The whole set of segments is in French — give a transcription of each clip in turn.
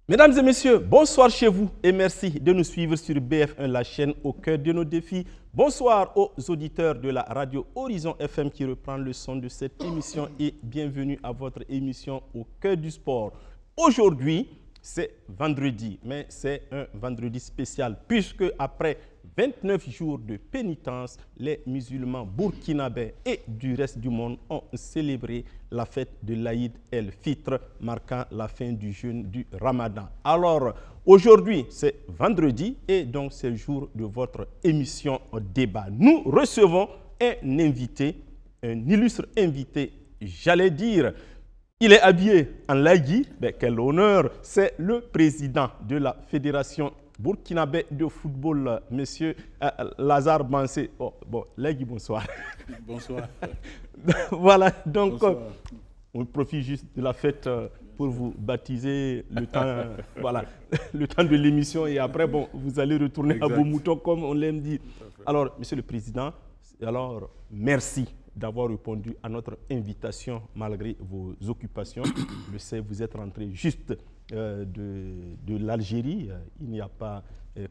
Mesdames et messieurs, bonsoir chez vous et merci de nous suivre sur BF1, la chaîne au cœur de nos défis. Bonsoir aux auditeurs de la radio Horizon FM qui reprend le son de cette émission et bienvenue à votre émission au cœur du sport. Aujourd'hui, c'est vendredi, mais c'est un vendredi spécial puisque après 29 jours de pénitence, les musulmans burkinabés et du reste du monde ont célébré la fête de l'Aïd el-Fitr, marquant la fin du jeûne du Ramadan. Alors, aujourd'hui, c'est vendredi et donc c'est le jour de votre émission débat. Nous recevons un invité, un illustre invité, j'allais dire. Il est habillé en lagui, mais quel honneur, c'est le président de la Fédération burkinabé de football, monsieur Lazare Bansé. Oh, bon, lagui, bonsoir. Bonsoir. Voilà, donc on profite juste de la fête pour vous baptiser le temps, voilà, le temps de l'émission et après, bon, vous allez retourner à vos moutons comme on l'aime dire. Alors, monsieur le président, alors, merci d'avoir répondu à notre invitation malgré vos occupations. Je sais, vous êtes rentré juste de l'Algérie, il n'y a pas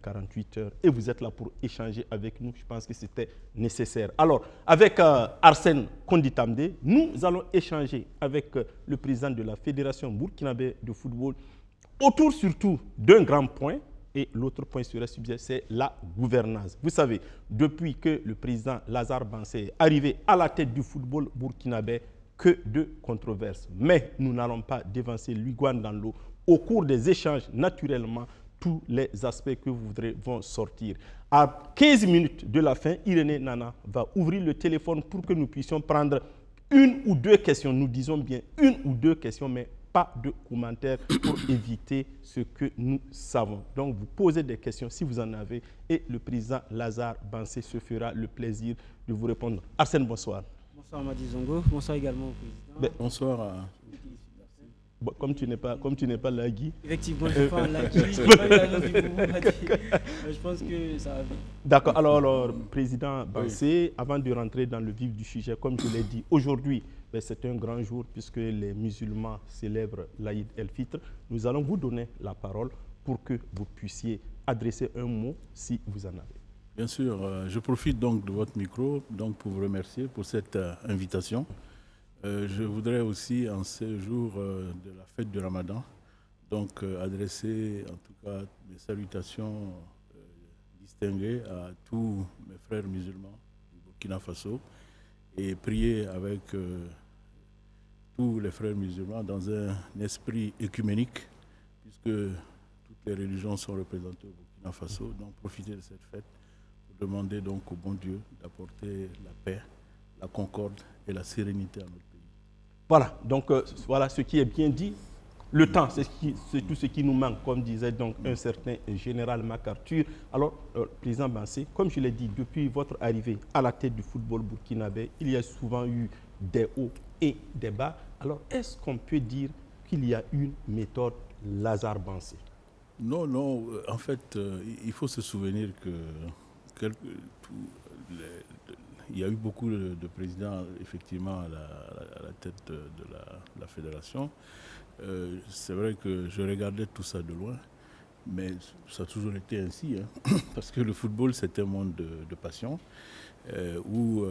48 heures, et vous êtes là pour échanger avec nous. Je pense que c'était nécessaire. Alors, avec Arsène Konditamde, nous allons échanger avec le président de la Fédération burkinabé de football autour surtout d'un grand point. Et l'autre point sur le sujet, c'est la gouvernance. Vous savez, depuis que le président Lazare Bansé est arrivé à la tête du football burkinabé, que de controverses. Mais nous n'allons pas dévancer l'iguane dans l'eau. Au cours des échanges, naturellement, tous les aspects que vous voudrez vont sortir. À 15 minutes de la fin, Irénée Nana va ouvrir le téléphone pour que nous puissions prendre une ou deux questions. Nous disons bien une ou deux questions, mais pas de commentaires pour éviter ce que nous savons. Donc, vous posez des questions si vous en avez et le président Lazare Bansé se fera le plaisir de vous répondre. Arsène, bonsoir. Bonsoir Madi Zongo, bonsoir également au président. Bonsoir. Bon, comme tu n'es pas lagui. Effectivement, je ne suis pas un lagui. Je pense que ça va vite. D'accord. Alors, président Bansé, avant de rentrer dans le vif du sujet, comme je l'ai dit, aujourd'hui, c'est un grand jour puisque les musulmans célèbrent l'Aïd el-Fitr. Nous allons vous donner la parole pour que vous puissiez adresser un mot si vous en avez. Bien sûr, je profite donc de votre micro donc pour vous remercier pour cette invitation. Je voudrais aussi, en ce jour de la fête du Ramadan, donc adresser en tout cas mes salutations distinguées à tous mes frères musulmans du Burkina Faso et prier avec tous les frères musulmans dans un esprit œcuménique, puisque toutes les religions sont représentées au Burkina Faso. Donc profiter de cette fête pour demander donc au bon Dieu d'apporter la paix, la concorde et la sérénité à notre pays. Voilà, donc voilà ce qui est bien dit. Le temps, c'est tout ce qui nous manque, comme disait donc un certain général MacArthur. Alors, président Bansé, comme je l'ai dit, depuis votre arrivée à la tête du football burkinabé, il y a souvent eu des hauts et des bas. Alors, est-ce qu'on peut dire qu'il y a une méthode Lazare Bansé? Non, en fait, il faut se souvenir que il y a eu beaucoup de présidents, effectivement, à la tête de la fédération. C'est vrai que je regardais tout ça de loin, mais ça a toujours été ainsi, hein, parce que le football, c'est un monde de passion, où,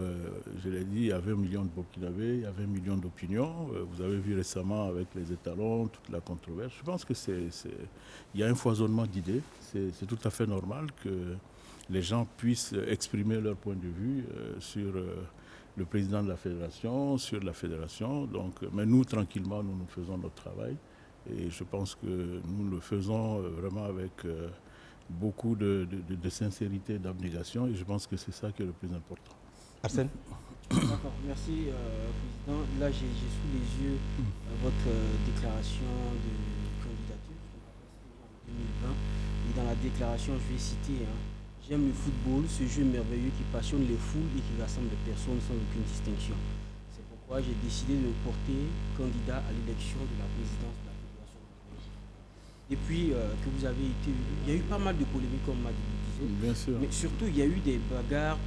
je l'ai dit, il y avait 1 million de Burkinabés, il y avait 1 million d'opinions. Vous avez vu récemment avec les étalons, toute la controverse. Je pense qu'il y a un foisonnement d'idées. C'est tout à fait normal que les gens puissent exprimer leur point de vue sur le président de la fédération, sur la fédération. Donc, mais nous, tranquillement, nous faisons notre travail. Et je pense que nous le faisons vraiment avec beaucoup de sincérité et d'abnégation. Et je pense que c'est ça qui est le plus important. Arsène? D'accord, merci président. Là, j'ai sous les yeux votre déclaration de candidature en 2020. Et dans la déclaration, je vais citer... J'aime le football, ce jeu merveilleux qui passionne les foules et qui rassemble les personnes sans aucune distinction. C'est pourquoi j'ai décidé de me porter candidat à l'élection de la présidence de la Fédération burkinabé. Depuis que vous avez été élu, il y a eu pas mal de polémiques, comme Madi le disait. Bien sûr. Mais surtout, il y a eu des bagarres,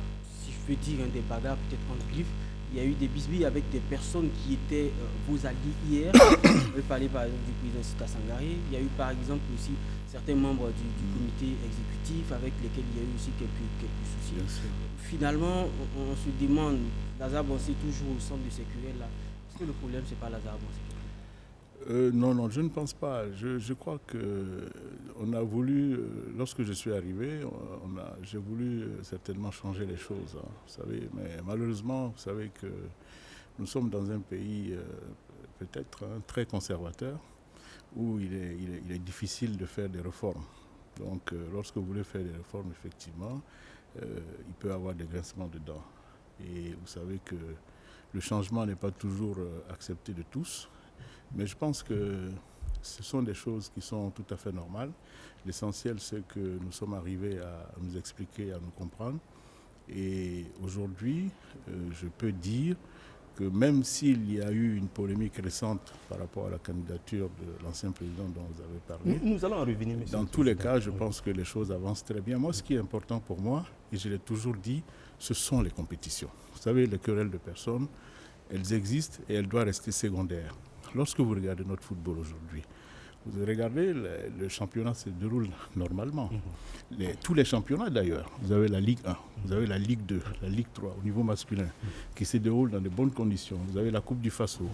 si je peux dire, des bagarres peut-être entre griffes, il y a eu des bisbilles avec des personnes qui étaient vos alliés hier. On peut parler par exemple du président Sita Sangaré. Il y a eu par exemple aussi certains membres du comité exécutif avec lesquels il y a eu aussi quelques soucis. Bien sûr. Finalement, on se demande, Lazare Bonsé toujours au centre de ces querelles-là. Est-ce que le problème, c'est pas Lazare Bonsé? Non, je ne pense pas. Je crois qu'on a voulu, lorsque je suis arrivé, j'ai voulu certainement changer les choses. Hein, vous savez, mais malheureusement, vous savez que nous sommes dans un pays peut-être très conservateur, où il est difficile de faire des réformes. Donc, lorsque vous voulez faire des réformes, effectivement, il peut y avoir des grincements dedans. Et vous savez que le changement n'est pas toujours accepté de tous. Mais je pense que ce sont des choses qui sont tout à fait normales. L'essentiel, c'est que nous sommes arrivés à nous expliquer, à nous comprendre. Et aujourd'hui, je peux dire que même s'il y a eu une polémique récente par rapport à la candidature de l'ancien président dont vous avez parlé, nous allons en revenir, monsieur. Dans tous les cas, je pense que les choses avancent très bien. Moi, ce qui est important pour moi, et je l'ai toujours dit, ce sont les compétitions. Vous savez, les querelles de personnes, elles existent et elles doivent rester secondaires. Lorsque vous regardez notre football aujourd'hui, vous regardez, le championnat se déroule normalement. Tous les championnats d'ailleurs. Vous avez la Ligue 1, vous avez la Ligue 2, la Ligue 3 au niveau masculin qui se déroule dans de bonnes conditions. Vous avez la Coupe du Faso.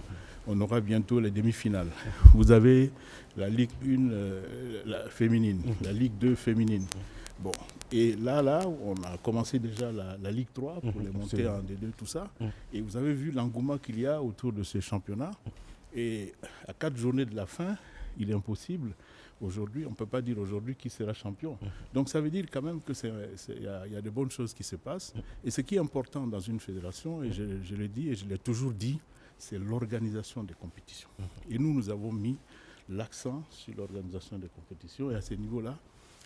On aura bientôt les demi-finales. Vous avez la Ligue 1 la féminine, la Ligue 2 féminine. Bon. Et là, on a commencé déjà la Ligue 3 pour les monter en D2, tout ça. Et vous avez vu l'engouement qu'il y a autour de ces championnats. Et à 4 journées de la fin, il est impossible. Aujourd'hui, on ne peut pas dire aujourd'hui qui sera champion. Donc ça veut dire quand même qu'il y a de bonnes choses qui se passent. Et ce qui est important dans une fédération, et je le dis et je l'ai toujours dit, c'est l'organisation des compétitions. Et nous avons mis l'accent sur l'organisation des compétitions. Et à ce niveau-là,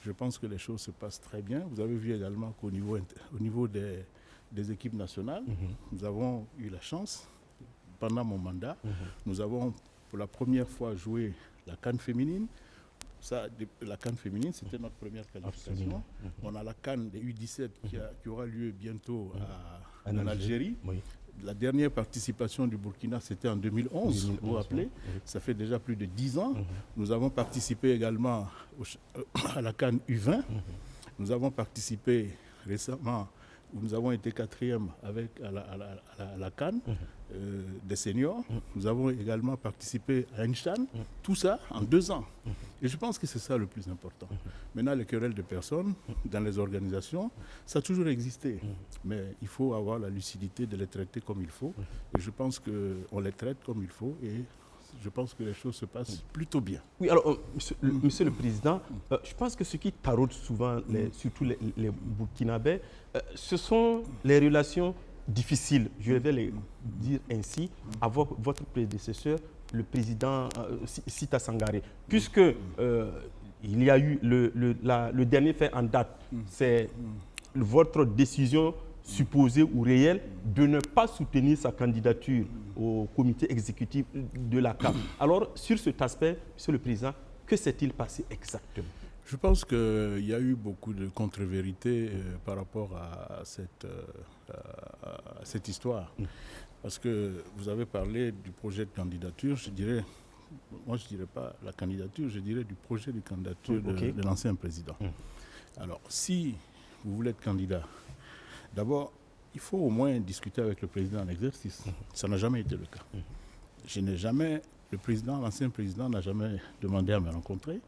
je pense que les choses se passent très bien. Vous avez vu également qu'au niveau des équipes nationales, nous avons eu la chance, pendant mon mandat, nous avons pour la première fois joué la CAN féminine. Ça, la CAN féminine, c'était notre première qualification. On a la CAN des U17 qui aura lieu bientôt en Algérie. Oui. La dernière participation du Burkina, c'était en 2011, vous vous rappelez. Ça fait déjà plus de 10 ans. Nous avons participé également à la CAN U20. Nous avons participé récemment, où nous avons été 4e à la CAN des seniors. Nous avons également participé à Einshan. Tout ça en 2 ans. Et je pense que c'est ça le plus important. Maintenant, les querelles de personnes dans les organisations, ça a toujours existé. Mais il faut avoir la lucidité de les traiter comme il faut. Et je pense qu'on les traite comme il faut. Et je pense que les choses se passent plutôt bien. Oui, alors, monsieur le Président, je pense que ce qui taraude souvent, surtout les Burkinabés, ce sont les relations difficiles, je vais les dire ainsi, avec votre prédécesseur, le président Sita Sangaré. Puisque il y a eu le dernier fait en date, c'est votre décision supposée ou réelle de ne pas soutenir sa candidature au comité exécutif de la CAF. Alors, sur cet aspect, monsieur le Président, que s'est-il passé exactement? Je pense qu'il y a eu beaucoup de contre-vérités par rapport à cette histoire. Parce que vous avez parlé du projet de candidature, je dirais, moi je ne dirais pas la candidature, je dirais du projet de candidature de l'ancien président. Alors, si vous voulez être candidat, d'abord, il faut au moins discuter avec le président en exercice. Ça n'a jamais été le cas. L'ancien président n'a jamais demandé à me rencontrer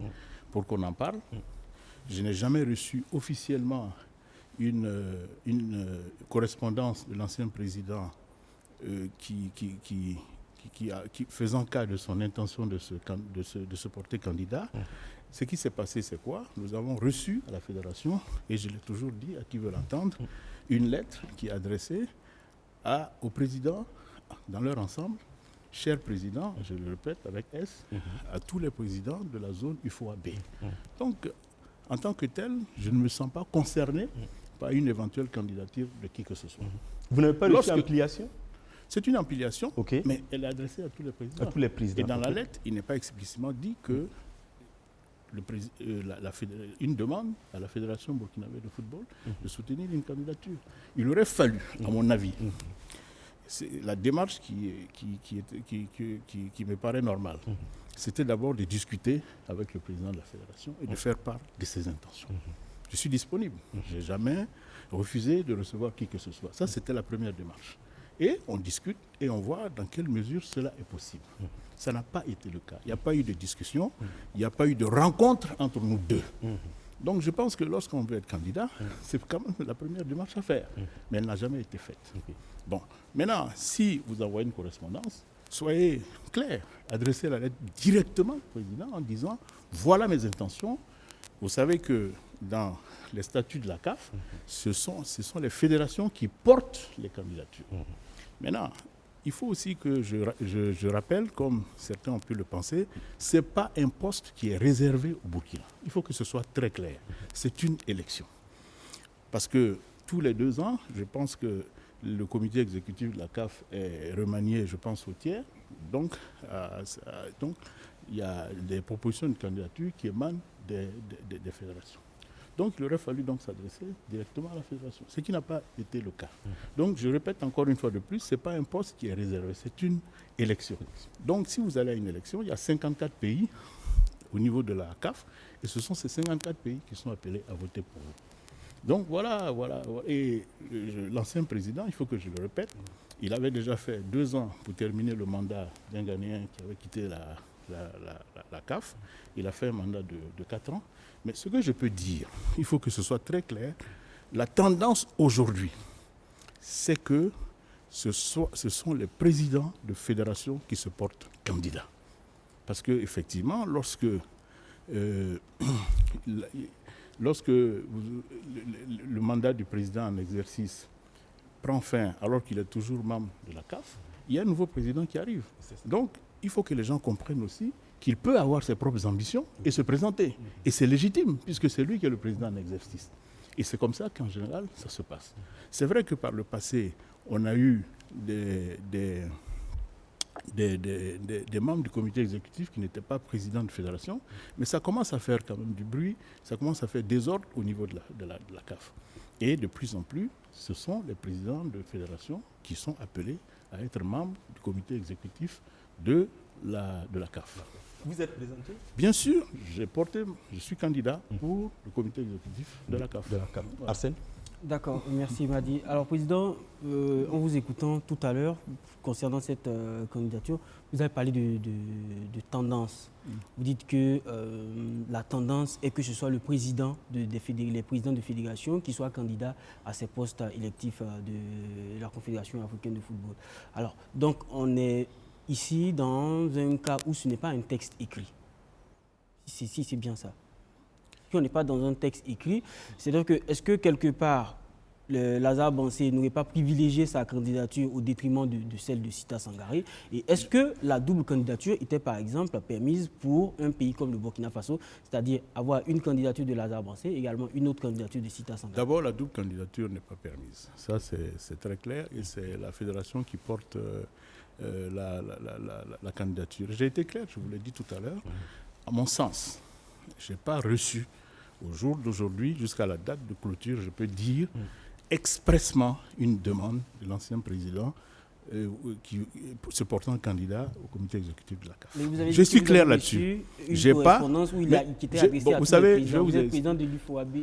pour qu'on en parle. Je n'ai jamais reçu officiellement une correspondance de l'ancien président qui faisant cas de son intention de se porter candidat. Ce qui s'est passé, c'est quoi? Nous avons reçu à la fédération, et je l'ai toujours dit à qui veut l'entendre, une lettre qui est adressée au président dans leur ensemble. Cher président, je le répète avec S, à tous les présidents de la zone UFOA-B. Donc, en tant que tel, je ne me sens pas concerné par une éventuelle candidature de qui que ce soit. Vous n'avez pas reçu ampliation? C'est une ampliation, mais elle est adressée à tous les présidents. À tous les présidents. Et dans la lettre, il n'est pas explicitement dit que une demande à la Fédération burkinabé de football de soutenir une candidature. Il aurait fallu, à mon avis, c'est la démarche qui me paraît normale. C'était d'abord de discuter avec le président de la fédération et de faire part de ses intentions. Je suis disponible. Je n'ai jamais refusé de recevoir qui que ce soit. Ça, c'était la première démarche. Et on discute et on voit dans quelle mesure cela est possible. Ça n'a pas été le cas. Il n'y a pas eu de discussion, il n'y a pas eu de rencontre entre nous deux. Donc je pense que lorsqu'on veut être candidat, c'est quand même la première démarche à faire. Mais elle n'a jamais été faite. Bon, maintenant, si vous envoyez une correspondance, soyez clair, adressez la lettre directement au président en disant « Voilà mes intentions ». Vous savez que dans les statuts de la CAF, ce sont les fédérations qui portent les candidatures. Maintenant, il faut aussi que je rappelle, comme certains ont pu le penser, ce n'est pas un poste qui est réservé au Burkina. Il faut que ce soit très clair. C'est une élection. Parce que tous les 2 ans, je pense que le comité exécutif de la CAF est remanié, je pense, au tiers. Donc, il y a des propositions de candidature qui émanent des fédérations. Donc, il aurait fallu donc s'adresser directement à la fédération, ce qui n'a pas été le cas. Donc, je répète encore une fois de plus, ce n'est pas un poste qui est réservé, c'est une élection. Donc, si vous allez à une élection, il y a 54 pays au niveau de la CAF, et ce sont ces 54 pays qui sont appelés à voter pour vous. Donc, voilà. Et l'ancien président, il faut que je le répète, il avait déjà fait 2 ans pour terminer le mandat d'un Ghanéen qui avait quitté la CAF. Il a fait un mandat de 4 ans. Mais ce que je peux dire, il faut que ce soit très clair, la tendance aujourd'hui, c'est que ce sont les présidents de fédérations qui se portent candidats. Parce qu'effectivement, lorsque le mandat du président en exercice prend fin alors qu'il est toujours membre de la CAF, il y a un nouveau président qui arrive. Donc, il faut que les gens comprennent aussi qu'il peut avoir ses propres ambitions et se présenter. Et c'est légitime, puisque c'est lui qui est le président en exercice. Et c'est comme ça qu'en général, ça se passe. C'est vrai que par le passé, on a eu des membres du comité exécutif qui n'étaient pas présidents de fédération, mais ça commence à faire quand même du bruit, ça commence à faire désordre au niveau de la CAF. Et de plus en plus, ce sont les présidents de fédération qui sont appelés à être membres du comité exécutif de la CAF. Vous êtes présenté? Bien sûr, je suis candidat pour le comité exécutif de la CAF. Voilà. Arsène? D'accord, merci Madi. Alors Président, en vous écoutant tout à l'heure, concernant cette candidature, vous avez parlé de tendance. Vous dites que la tendance est que ce soit le président les présidents de fédération qui soient candidats à ces postes électifs de la Confédération africaine de football. Alors, donc on est ici dans un cas où ce n'est pas un texte écrit. Si c'est bien ça. Si on n'est pas dans un texte écrit, c'est-à-dire que est-ce que quelque part Lazare Bansé n'aurait pas privilégié sa candidature au détriment de celle de Sita Sangaré? Et est-ce que la double candidature était par exemple permise pour un pays comme le Burkina Faso, c'est-à-dire avoir une candidature de Lazare Bansé et également une autre candidature de Sita Sangaré? D'abord, la double candidature n'est pas permise. Ça, c'est très clair et c'est la fédération qui porte la candidature. J'ai été clair, je vous l'ai dit tout à l'heure. À mon sens, je n'ai pas reçu au jour d'aujourd'hui, jusqu'à la date de clôture, je peux dire expressement une demande de l'ancien président qui se portant candidat au comité exécutif de la CAF. Je suis clair là-dessus. J'ai pas. Où il a été adressé vous savez, je vous êtes président de l'UFOAB,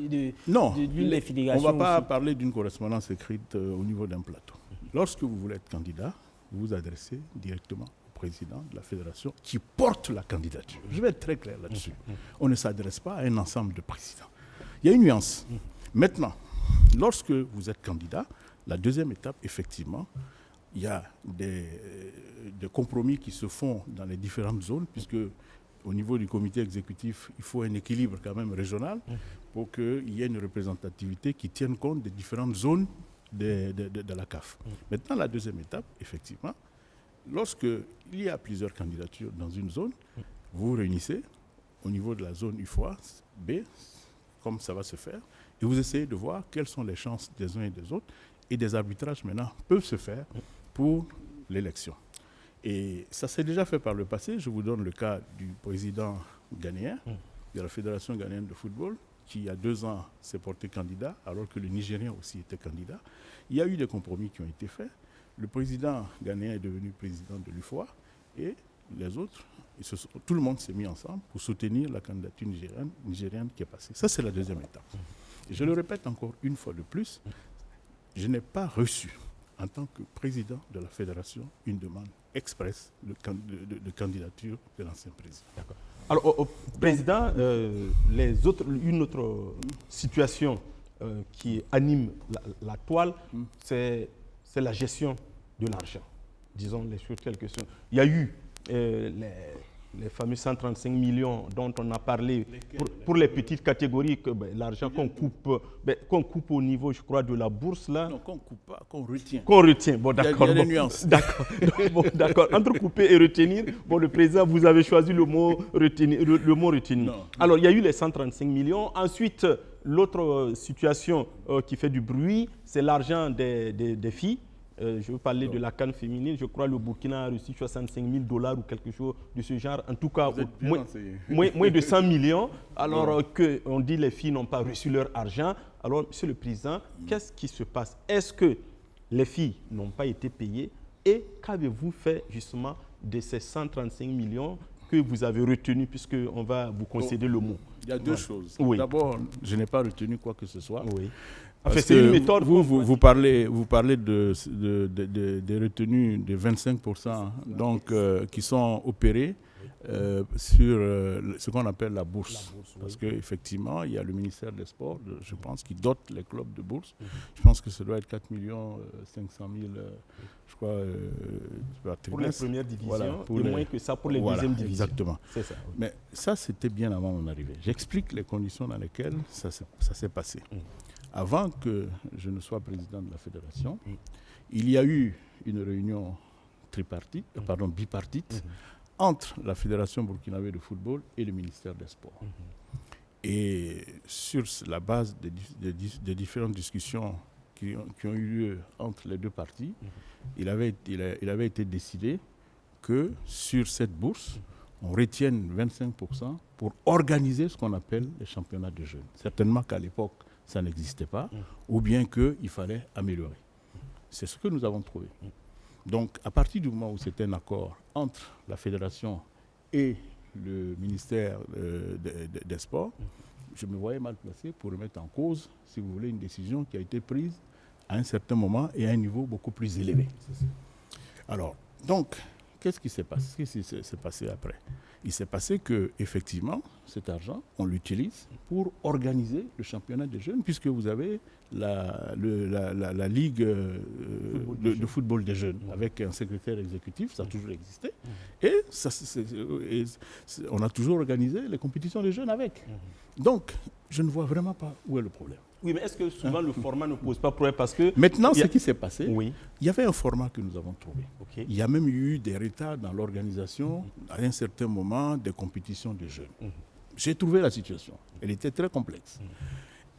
non, de l'une des fédérations. On ne va pas aussi parler d'une correspondance écrite au niveau d'un plateau. Lorsque vous voulez être candidat, vous vous adressez directement au président de la fédération qui porte la candidature. Je vais être très clair là-dessus. On ne s'adresse pas à un ensemble de présidents. Il y a une nuance. Maintenant, lorsque vous êtes candidat, la deuxième étape, effectivement, il y a des compromis qui se font dans les différentes zones, puisque au niveau du comité exécutif, il faut un équilibre quand même régional pour qu'il y ait une représentativité qui tienne compte des différentes zones de la CAF. Maintenant, la deuxième étape, effectivement, lorsqu'il y a plusieurs candidatures dans une zone, vous vous réunissez au niveau de la zone UFOA B, comme ça va se faire, et vous essayez de voir quelles sont les chances des uns et des autres, et des arbitrages maintenant peuvent se faire pour l'élection. Et ça s'est déjà fait par le passé. Je vous donne le cas du président ghanéen, de la Fédération ghanéenne de football, qui il y a 2 ans s'est porté candidat, alors que le Nigérien aussi était candidat. Il y a eu des compromis qui ont été faits. le président ghanéen est devenu président de l'UFOA et les autres, tout le monde s'est mis ensemble pour soutenir la candidature nigériane qui est passée. Ça, c'est la deuxième étape. Et je le répète encore une fois de plus, je n'ai pas reçu, en tant que président de la fédération, une demande expresse de candidature de l'ancien président. D'accord. Alors, Président, une autre situation qui anime la toile, c'est la gestion de l'argent. Disons les choses telles que sont. Il y a eu les fameux 135 millions dont on a parlé pour les petites catégories, l'argent qu'on coupe au niveau, je crois, de la bourse. Là. Non, qu'on ne coupe pas, qu'on retient. Qu'on retient, bon d'accord. Il y a des nuances. D'accord. Bon, d'accord. Entre couper et retenir, bon, le président, vous avez choisi le mot retenir. Le mot retenir. Non. Alors, il y a eu les 135 millions. Ensuite, l'autre situation qui fait du bruit, c'est l'argent des filles. Je veux parler de la CAN féminine. Je crois que le Burkina a reçu 65 000 $ ou quelque chose de ce genre. En tout cas, moins de 100 millions. Alors qu'on dit que les filles n'ont pas reçu leur argent. Alors, Monsieur le Président, qu'est-ce qui se passe? Est-ce que les filles n'ont pas été payées? Et qu'avez-vous fait justement de ces 135 millions que vous avez retenus, puisqu'on va vous concéder le mot? Il y a deux choses. Oui. D'abord, je n'ai pas retenu quoi que ce soit. Oui. Parce c'est une méthode. Vous parlez des retenues de 25% donc, qui sont opérées sur ce qu'on appelle la bourse. Parce qu'effectivement, il y a le ministère des Sports, je pense, qui dote les clubs de bourse. Je pense que ça doit être 4 500 000, je crois, pour les premières divisions, voilà, et moins que ça pour les deuxièmes divisions. Exactement. C'est ça. Oui. Mais ça, c'était bien avant mon arrivée. J'explique les conditions dans lesquelles ça s'est passé. Avant que je ne sois président de la fédération, il y a eu une réunion bipartite entre la Fédération burkinabé de football et le ministère des Sports. Et sur la base des différentes discussions qui ont eu lieu entre les deux parties, il avait été décidé que sur cette bourse, on retienne 25% pour organiser ce qu'on appelle les championnats de jeunes. Certainement qu'à l'époque, ça n'existait pas, ou bien qu'il fallait améliorer. C'est ce que nous avons trouvé. Donc, à partir du moment où c'était un accord entre la fédération et le ministère des Sports, je me voyais mal placé pour remettre en cause, si vous voulez, une décision qui a été prise à un certain moment et à un niveau beaucoup plus élevé. Alors, donc, qu'est-ce qui s'est passé? Qu'est-ce qui s'est passé après? Il s'est passé qu'effectivement, cet argent, on l'utilise pour organiser le championnat des jeunes, puisque vous avez la ligue de football des jeunes, avec un secrétaire exécutif, ça a toujours existé, et on a toujours organisé les compétitions des jeunes avec. Donc, je ne vois vraiment pas où est le problème. Oui, mais est-ce que souvent le format ne pose pas problème parce que... Maintenant, ce qui s'est passé, il y avait un format que nous avons trouvé. Okay. Il y a même eu des retards dans l'organisation, à un certain moment, des compétitions de jeunes. J'ai trouvé la situation. Elle était très complexe.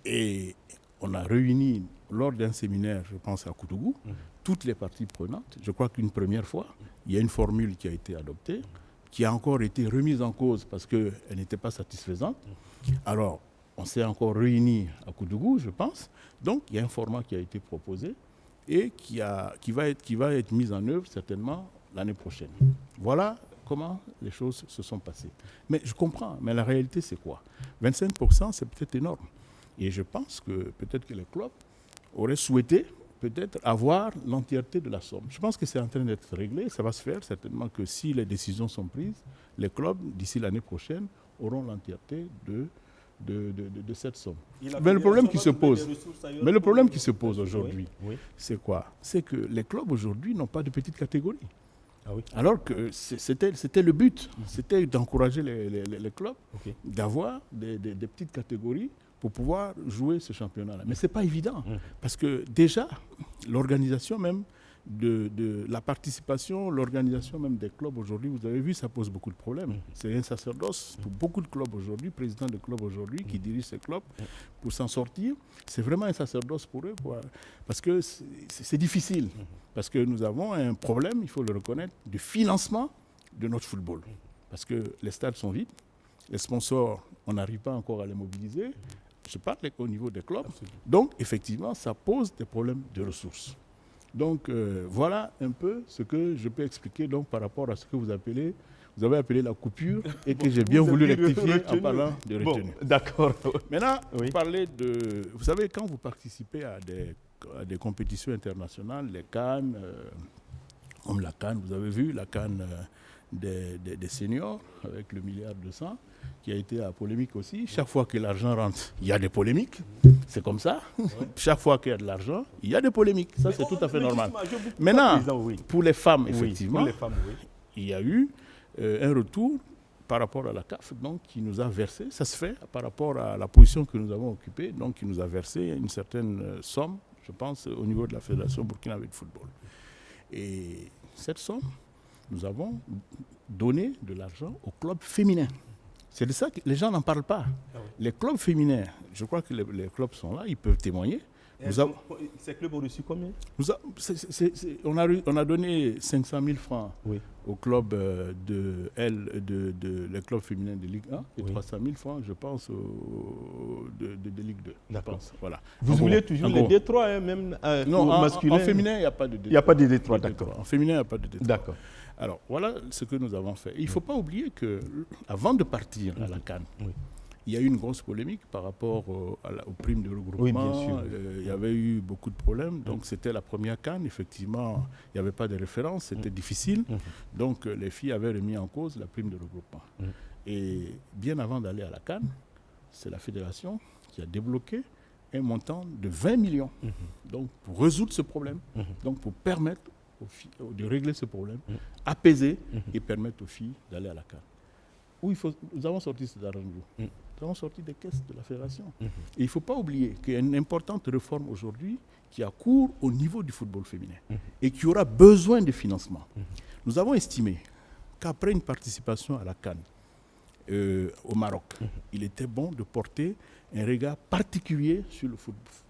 Et on a réuni, lors d'un séminaire, je pense à Koutougou, toutes les parties prenantes. Je crois qu'une première fois, il y a une formule qui a été adoptée, qui a encore été remise en cause parce qu'elle n'était pas satisfaisante. Alors, on s'est encore réunis à Koutougou, je pense. Donc, il y a un format qui a été proposé et qui va être mis en œuvre certainement l'année prochaine. Voilà comment les choses se sont passées. Mais je comprends, mais la réalité, c'est quoi? 25%, c'est peut-être énorme. Et je pense que peut-être que les clubs auraient souhaité peut-être avoir l'entièreté de la somme. Je pense que c'est en train d'être réglé. Ça va se faire certainement que si les décisions sont prises, les clubs, d'ici l'année prochaine, auront l'entièreté de cette somme. Mais le problème qui se pose, aujourd'hui, c'est quoi? C'est que les clubs aujourd'hui n'ont pas de petite catégorie. Ah oui. Alors que c'était le but, c'était d'encourager les clubs d'avoir des petites catégories pour pouvoir jouer ce championnat-là. Mais ce n'est pas évident, parce que déjà, l'organisation même de la participation, l'organisation même des clubs aujourd'hui, vous avez vu, ça pose beaucoup de problèmes. C'est un sacerdoce pour beaucoup de clubs aujourd'hui, présidents de clubs aujourd'hui qui dirigent ces clubs pour s'en sortir. C'est vraiment un sacerdoce pour eux, parce que c'est difficile. Parce que nous avons un problème, il faut le reconnaître, de financement de notre football. Parce que les stades sont vides, les sponsors, on n'arrive pas encore à les mobiliser. Je parle au niveau des clubs. Donc, effectivement, ça pose des problèmes de ressources. Donc, voilà un peu ce que je peux expliquer donc, par rapport à ce que vous avez appelé la coupure et que j'ai bien voulu rectifier en parlant de retenue. Bon, d'accord. Maintenant, vous parlez de... Vous savez, quand vous participez à des compétitions internationales, les CAN, comme la CAN, vous avez vu, la CAN des seniors, avec le 1,2 milliard, qui a été à polémique aussi. Chaque fois que l'argent rentre, il y a des polémiques. C'est comme ça. Chaque fois qu'il y a de l'argent, il y a des polémiques. Ça, c'est tout à fait normal. Maintenant, pour les femmes, effectivement, il y a eu un retour par rapport à la CAF, donc, qui nous a versé, ça se fait par rapport à la position que nous avons occupée, donc qui nous a versé une certaine somme, je pense, au niveau de la Fédération burkinabé de football. Et cette somme, nous avons donné de l'argent aux clubs féminins. C'est de ça que les gens n'en parlent pas. Les clubs féminins, je crois que les clubs sont là, ils peuvent témoigner. Ces clubs ont reçu combien? On a donné 500 000 francs au club les clubs féminins de Ligue 1 et 300 000 francs, je pense, de Ligue 2. D'accord. Voilà. Vous voulez toujours les Détroits, même non, masculin? En féminin, il n'y a pas de Détroit. Il n'y a pas de Détroit, d'accord. En féminin, il n'y a pas de Détroit. D'accord. Alors, voilà ce que nous avons fait. Il ne faut pas oublier qu'avant de partir à la CAN, il y a eu une grosse polémique par rapport aux primes de regroupement. Oui, bien sûr. Il y avait eu beaucoup de problèmes. Donc, c'était la première CAN. Effectivement, il n'y avait pas de référence. C'était difficile. Donc, les filles avaient remis en cause la prime de regroupement. Et bien avant d'aller à la CAN, c'est la fédération qui a débloqué un montant de 20 millions. Donc, pour résoudre ce problème, donc pour permettre aux filles de régler ce problème, apaiser et permettre aux filles d'aller à la CAN. Nous avons sorti cet argent. Nous avons sorti des caisses de la fédération. Et il ne faut pas oublier qu'il y a une importante réforme aujourd'hui qui a cours au niveau du football féminin et qui aura besoin de financement. Nous avons estimé qu'après une participation à la CAN au Maroc, il était bon de porter un regard particulier sur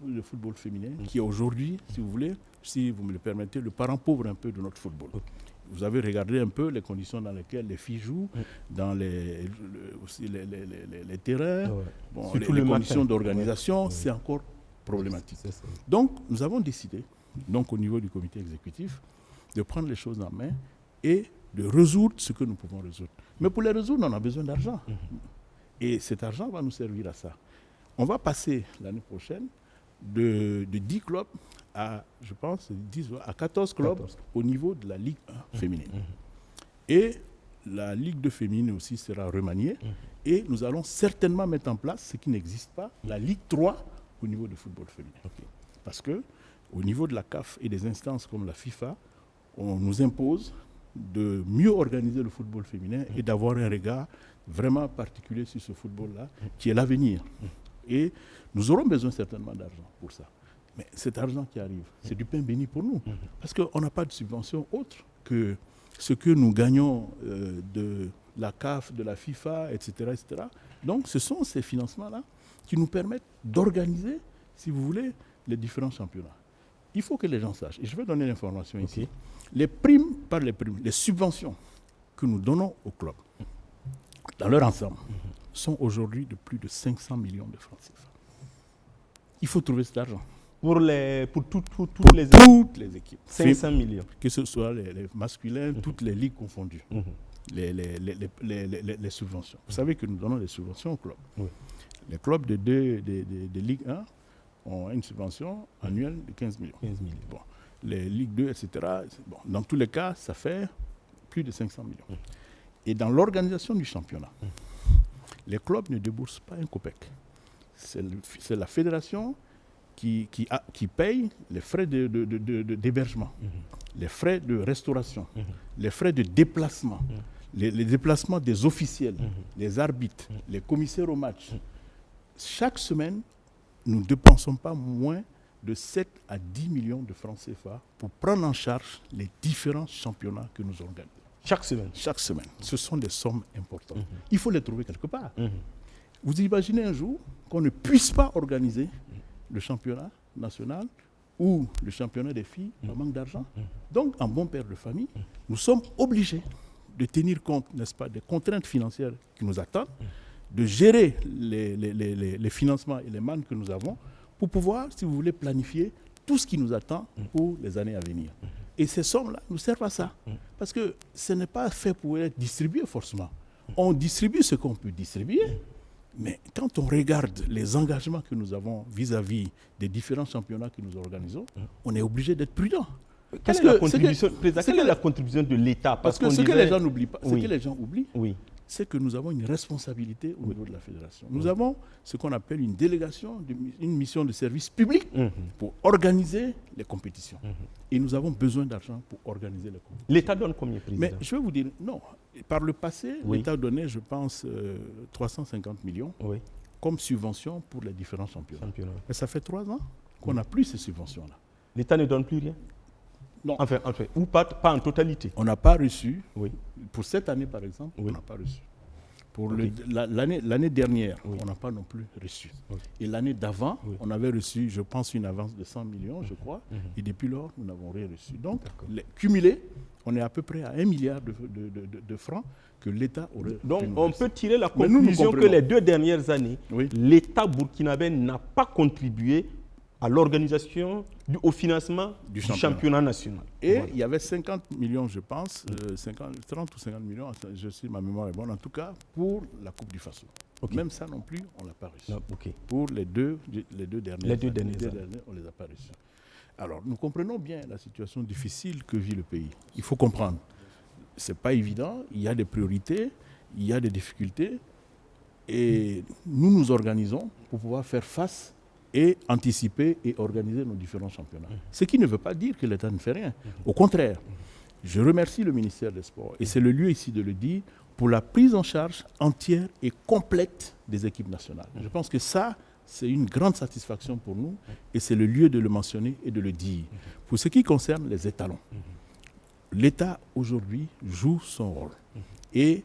le football féminin qui est aujourd'hui, si vous voulez, si vous me le permettez, le parent pauvre un peu de notre football. Vous avez regardé un peu les conditions dans lesquelles les filles jouent, dans les terrains, les conditions d'organisation, c'est encore problématique. Donc, nous avons décidé, donc, au niveau du comité exécutif, de prendre les choses en main et de résoudre ce que nous pouvons résoudre. Mais pour les résoudre, on a besoin d'argent. Et cet argent va nous servir à ça. On va passer l'année prochaine de 10 clubs à, je pense, 14 clubs au niveau de la Ligue 1 féminine. Et la Ligue 2 féminine aussi sera remaniée. Et nous allons certainement mettre en place ce qui n'existe pas, la Ligue 3 au niveau du football féminin. Parce qu'au niveau de la CAF et des instances comme la FIFA, on nous impose de mieux organiser le football féminin et d'avoir un regard vraiment particulier sur ce football-là, qui est l'avenir. Et nous aurons besoin certainement d'argent pour ça. Mais cet argent qui arrive, c'est du pain béni pour nous. Parce qu'on n'a pas de subvention autre que ce que nous gagnons de la CAF, de la FIFA, etc., etc. Donc ce sont ces financements-là qui nous permettent d'organiser, si vous voulez, les différents championnats. Il faut que les gens sachent, et je vais donner l'information ici, les primes, pas les primes, les subventions que nous donnons aux clubs, dans leur ensemble, sont aujourd'hui de plus de 500 millions de francs CFA. Il faut trouver cet argent. Pour toutes les équipes. 500 millions. Que ce soit les masculins, toutes les ligues confondues. Les subventions. Vous savez que nous donnons des subventions aux clubs. Les clubs de Ligue 1 ont une subvention annuelle de 15 millions. Bon. Les Ligue 2, etc. Bon. Dans tous les cas, ça fait plus de 500 millions. Et dans l'organisation du championnat, les clubs ne déboursent pas un copec. C'est la fédération qui paye les frais d'hébergement, les frais de restauration, les frais de déplacement, les déplacements des officiels, les arbitres, les commissaires au match. Chaque semaine, nous ne dépensons pas moins de 7 à 10 millions de francs CFA pour prendre en charge les différents championnats que nous organisons. Chaque semaine? Chaque semaine. Ce sont des sommes importantes. Il faut les trouver quelque part. Vous imaginez un jour qu'on ne puisse pas organiser le championnat national ou le championnat des filles par manque d'argent. Donc, en bon père de famille, nous sommes obligés de tenir compte, n'est-ce pas, des contraintes financières qui nous attendent, de gérer les financements et les manques que nous avons pour pouvoir, si vous voulez, planifier tout ce qui nous attend pour les années à venir. Et ces sommes-là nous servent à ça. Parce que ce n'est pas fait pour être distribué forcément. On distribue ce qu'on peut distribuer, mais quand on regarde les engagements que nous avons vis-à-vis des différents championnats que nous organisons, on est obligé d'être prudent. Quelle est la contribution de l'État? Parce que ce que les gens n'oublient pas, ce que les gens oublient, oui, c'est que nous avons une responsabilité au niveau de la fédération. Nous avons ce qu'on appelle une délégation, une mission de service public pour organiser les compétitions. Et nous avons besoin d'argent pour organiser les compétitions. L'État donne combien, président? Mais je vais vous dire, non. Par le passé, l'État donnait, je pense, 350 millions comme subvention pour les différents championnats. Mais ça fait 3 ans qu'on n'a plus ces subventions-là. L'État ne donne plus rien? Non. Enfin, ou pas en totalité. On n'a pas reçu. Pour cette année, par exemple, on n'a pas reçu. Pour l'année dernière, on n'a pas non plus reçu. Et l'année d'avant, on avait reçu, je pense, une avance de 100 millions, je crois. Et depuis lors, nous n'avons rien reçu. Donc, cumulé, on est à peu près à 1 milliard de francs que l'État aurait. Donc, on peut tirer la conclusion que les 2 dernières années, l'État burkinabé n'a pas contribué à l'organisation, au financement du championnat national. Et il y avait 50 millions, je pense, 30 ou 50 millions, je sais, ma mémoire est bonne, en tout cas, pour la Coupe du Faso. Même ça non plus, on ne l'a pas reçu. Pour les deux dernières années, on ne les a pas reçus. Alors, nous comprenons bien la situation difficile que vit le pays. Il faut comprendre. Ce n'est pas évident, il y a des priorités, il y a des difficultés, et nous nous organisons pour pouvoir faire face et anticiper et organiser nos différents championnats. Ce qui ne veut pas dire que l'État ne fait rien. Au contraire, je remercie le ministère des Sports, et c'est le lieu ici de le dire, pour la prise en charge entière et complète des équipes nationales. Je pense que ça, c'est une grande satisfaction pour nous, et c'est le lieu de le mentionner et de le dire. Pour ce qui concerne les étalons, l'État aujourd'hui joue son rôle. Et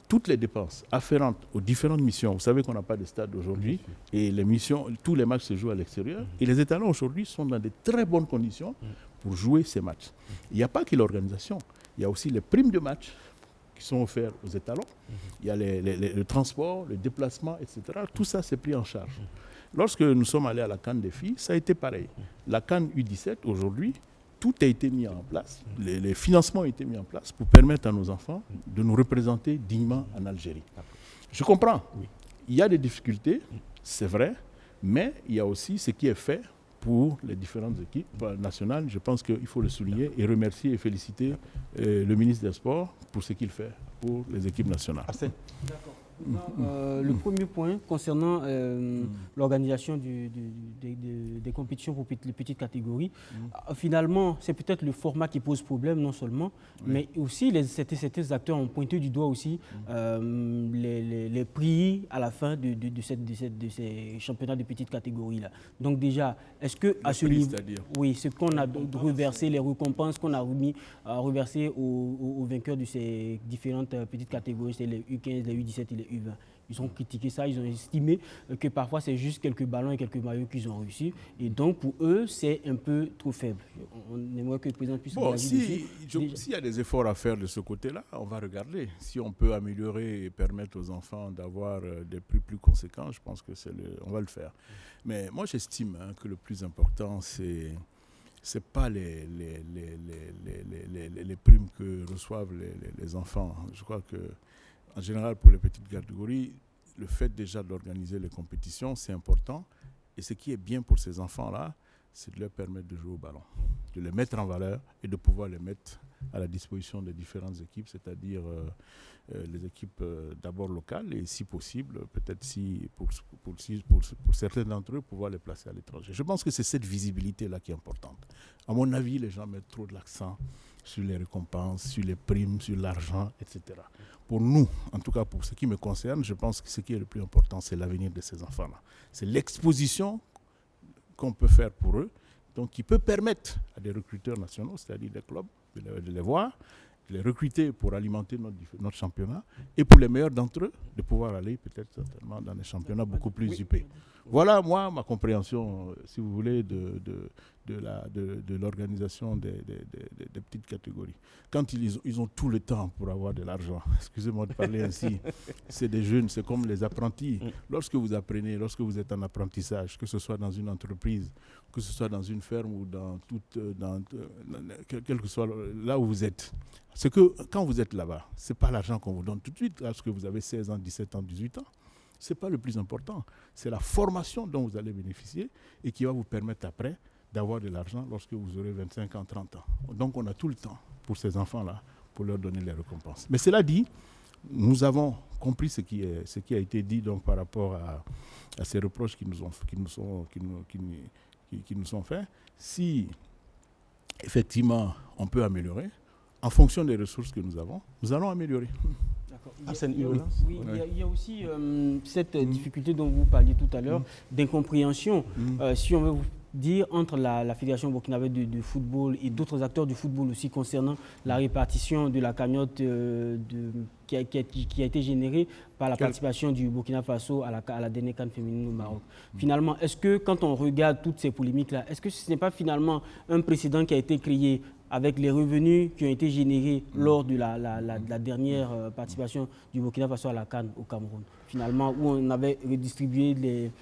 toutes les dépenses afférentes aux différentes missions, vous savez qu'on n'a pas de stade aujourd'hui, et les missions, tous les matchs se jouent à l'extérieur, et les étalons aujourd'hui sont dans de très bonnes conditions pour jouer ces matchs. Il n'y a pas que l'organisation, il y a aussi les primes de match qui sont offertes aux étalons, il y a le transport, le déplacement, etc. Tout ça, c'est pris en charge. Lorsque nous sommes allés à la CAN des filles, ça a été pareil. La CAN U17, aujourd'hui, tout a été mis en place, les financements ont été mis en place pour permettre à nos enfants de nous représenter dignement en Algérie. Je comprends, il y a des difficultés, c'est vrai, mais il y a aussi ce qui est fait pour les différentes équipes nationales. Je pense qu'il faut le souligner et remercier et féliciter le ministre des Sports pour ce qu'il fait pour les équipes nationales. D'accord. Le premier point concernant l'organisation des compétitions pour les petites catégories, finalement, c'est peut-être le format qui pose problème non seulement, mais aussi certains acteurs ont pointé du doigt aussi les prix à la fin de ces championnats de petites catégories-là. Donc déjà, est-ce que à ce niveau, ce qu'on a reversé, les récompenses qu'on a reversées aux vainqueurs de ces différentes petites catégories, c'est les U15, les U17 et les U20. Ils ont critiqué ça, ils ont estimé que parfois c'est juste quelques ballons et quelques maillots qu'ils ont reçus. Et donc pour eux, c'est un peu trop faible. On aimerait que le président puisse s'il y a des efforts à faire de ce côté-là, on va regarder. Si on peut améliorer et permettre aux enfants d'avoir des prix plus conséquents, je pense que on va le faire. Mais moi j'estime que le plus important, c'est pas les primes que reçoivent les enfants. Je crois que en général, pour les petites catégories, le fait déjà d'organiser les compétitions, c'est important. Et ce qui est bien pour ces enfants-là, c'est de leur permettre de jouer au ballon, de les mettre en valeur et de pouvoir les mettre à la disposition des différentes équipes, c'est-à-dire les équipes d'abord locales et si possible, peut-être pour certains d'entre eux, pouvoir les placer à l'étranger. Je pense que c'est cette visibilité-là qui est importante. À mon avis, les gens mettent trop de l'accent sur les récompenses, sur les primes, sur l'argent, etc. Pour nous, en tout cas pour ce qui me concerne, je pense que ce qui est le plus important, c'est l'avenir de ces enfants-là. C'est l'exposition qu'on peut faire pour eux, donc qui peut permettre à des recruteurs nationaux, c'est-à-dire des clubs, de les voir les recruter pour alimenter notre championnat, et pour les meilleurs d'entre eux, de pouvoir aller peut-être certainement dans des championnats beaucoup plus huppés. Voilà, moi, ma compréhension, si vous voulez, de l'organisation des petites catégories. Quand ils ont tout le temps pour avoir de l'argent, excusez-moi de parler ainsi, c'est des jeunes, c'est comme les apprentis. Lorsque vous apprenez, lorsque vous êtes en apprentissage, que ce soit dans une entreprise, que ce soit dans une ferme ou quel que soit là où vous êtes, c'est que quand vous êtes là-bas, ce n'est pas l'argent qu'on vous donne tout de suite, lorsque vous avez 16 ans, 17 ans, 18 ans. Ce n'est pas le plus important. C'est la formation dont vous allez bénéficier et qui va vous permettre après d'avoir de l'argent lorsque vous aurez 25 ans, 30 ans. Donc on a tout le temps pour ces enfants-là, pour leur donner les récompenses. Mais cela dit, nous avons compris ce qui a été dit donc, par rapport à ces reproches qui nous sont faits. Si effectivement on peut améliorer, en fonction des ressources que nous avons, nous allons améliorer. Il y a aussi cette difficulté dont vous parliez tout à l'heure, d'incompréhension, si on veut vous dire, entre la Fédération burkinabé de football et d'autres acteurs du football aussi concernant la répartition de la cagnotte qui a été générée par la participation du Burkina Faso à la dernière CAN féminine au Maroc. Finalement, est-ce que quand on regarde toutes ces polémiques-là, est-ce que ce n'est pas finalement un précédent qui a été créé avec les revenus qui ont été générés lors de la dernière participation du Burkina Faso à la CAN au Cameroun, finalement, où on avait redistribué les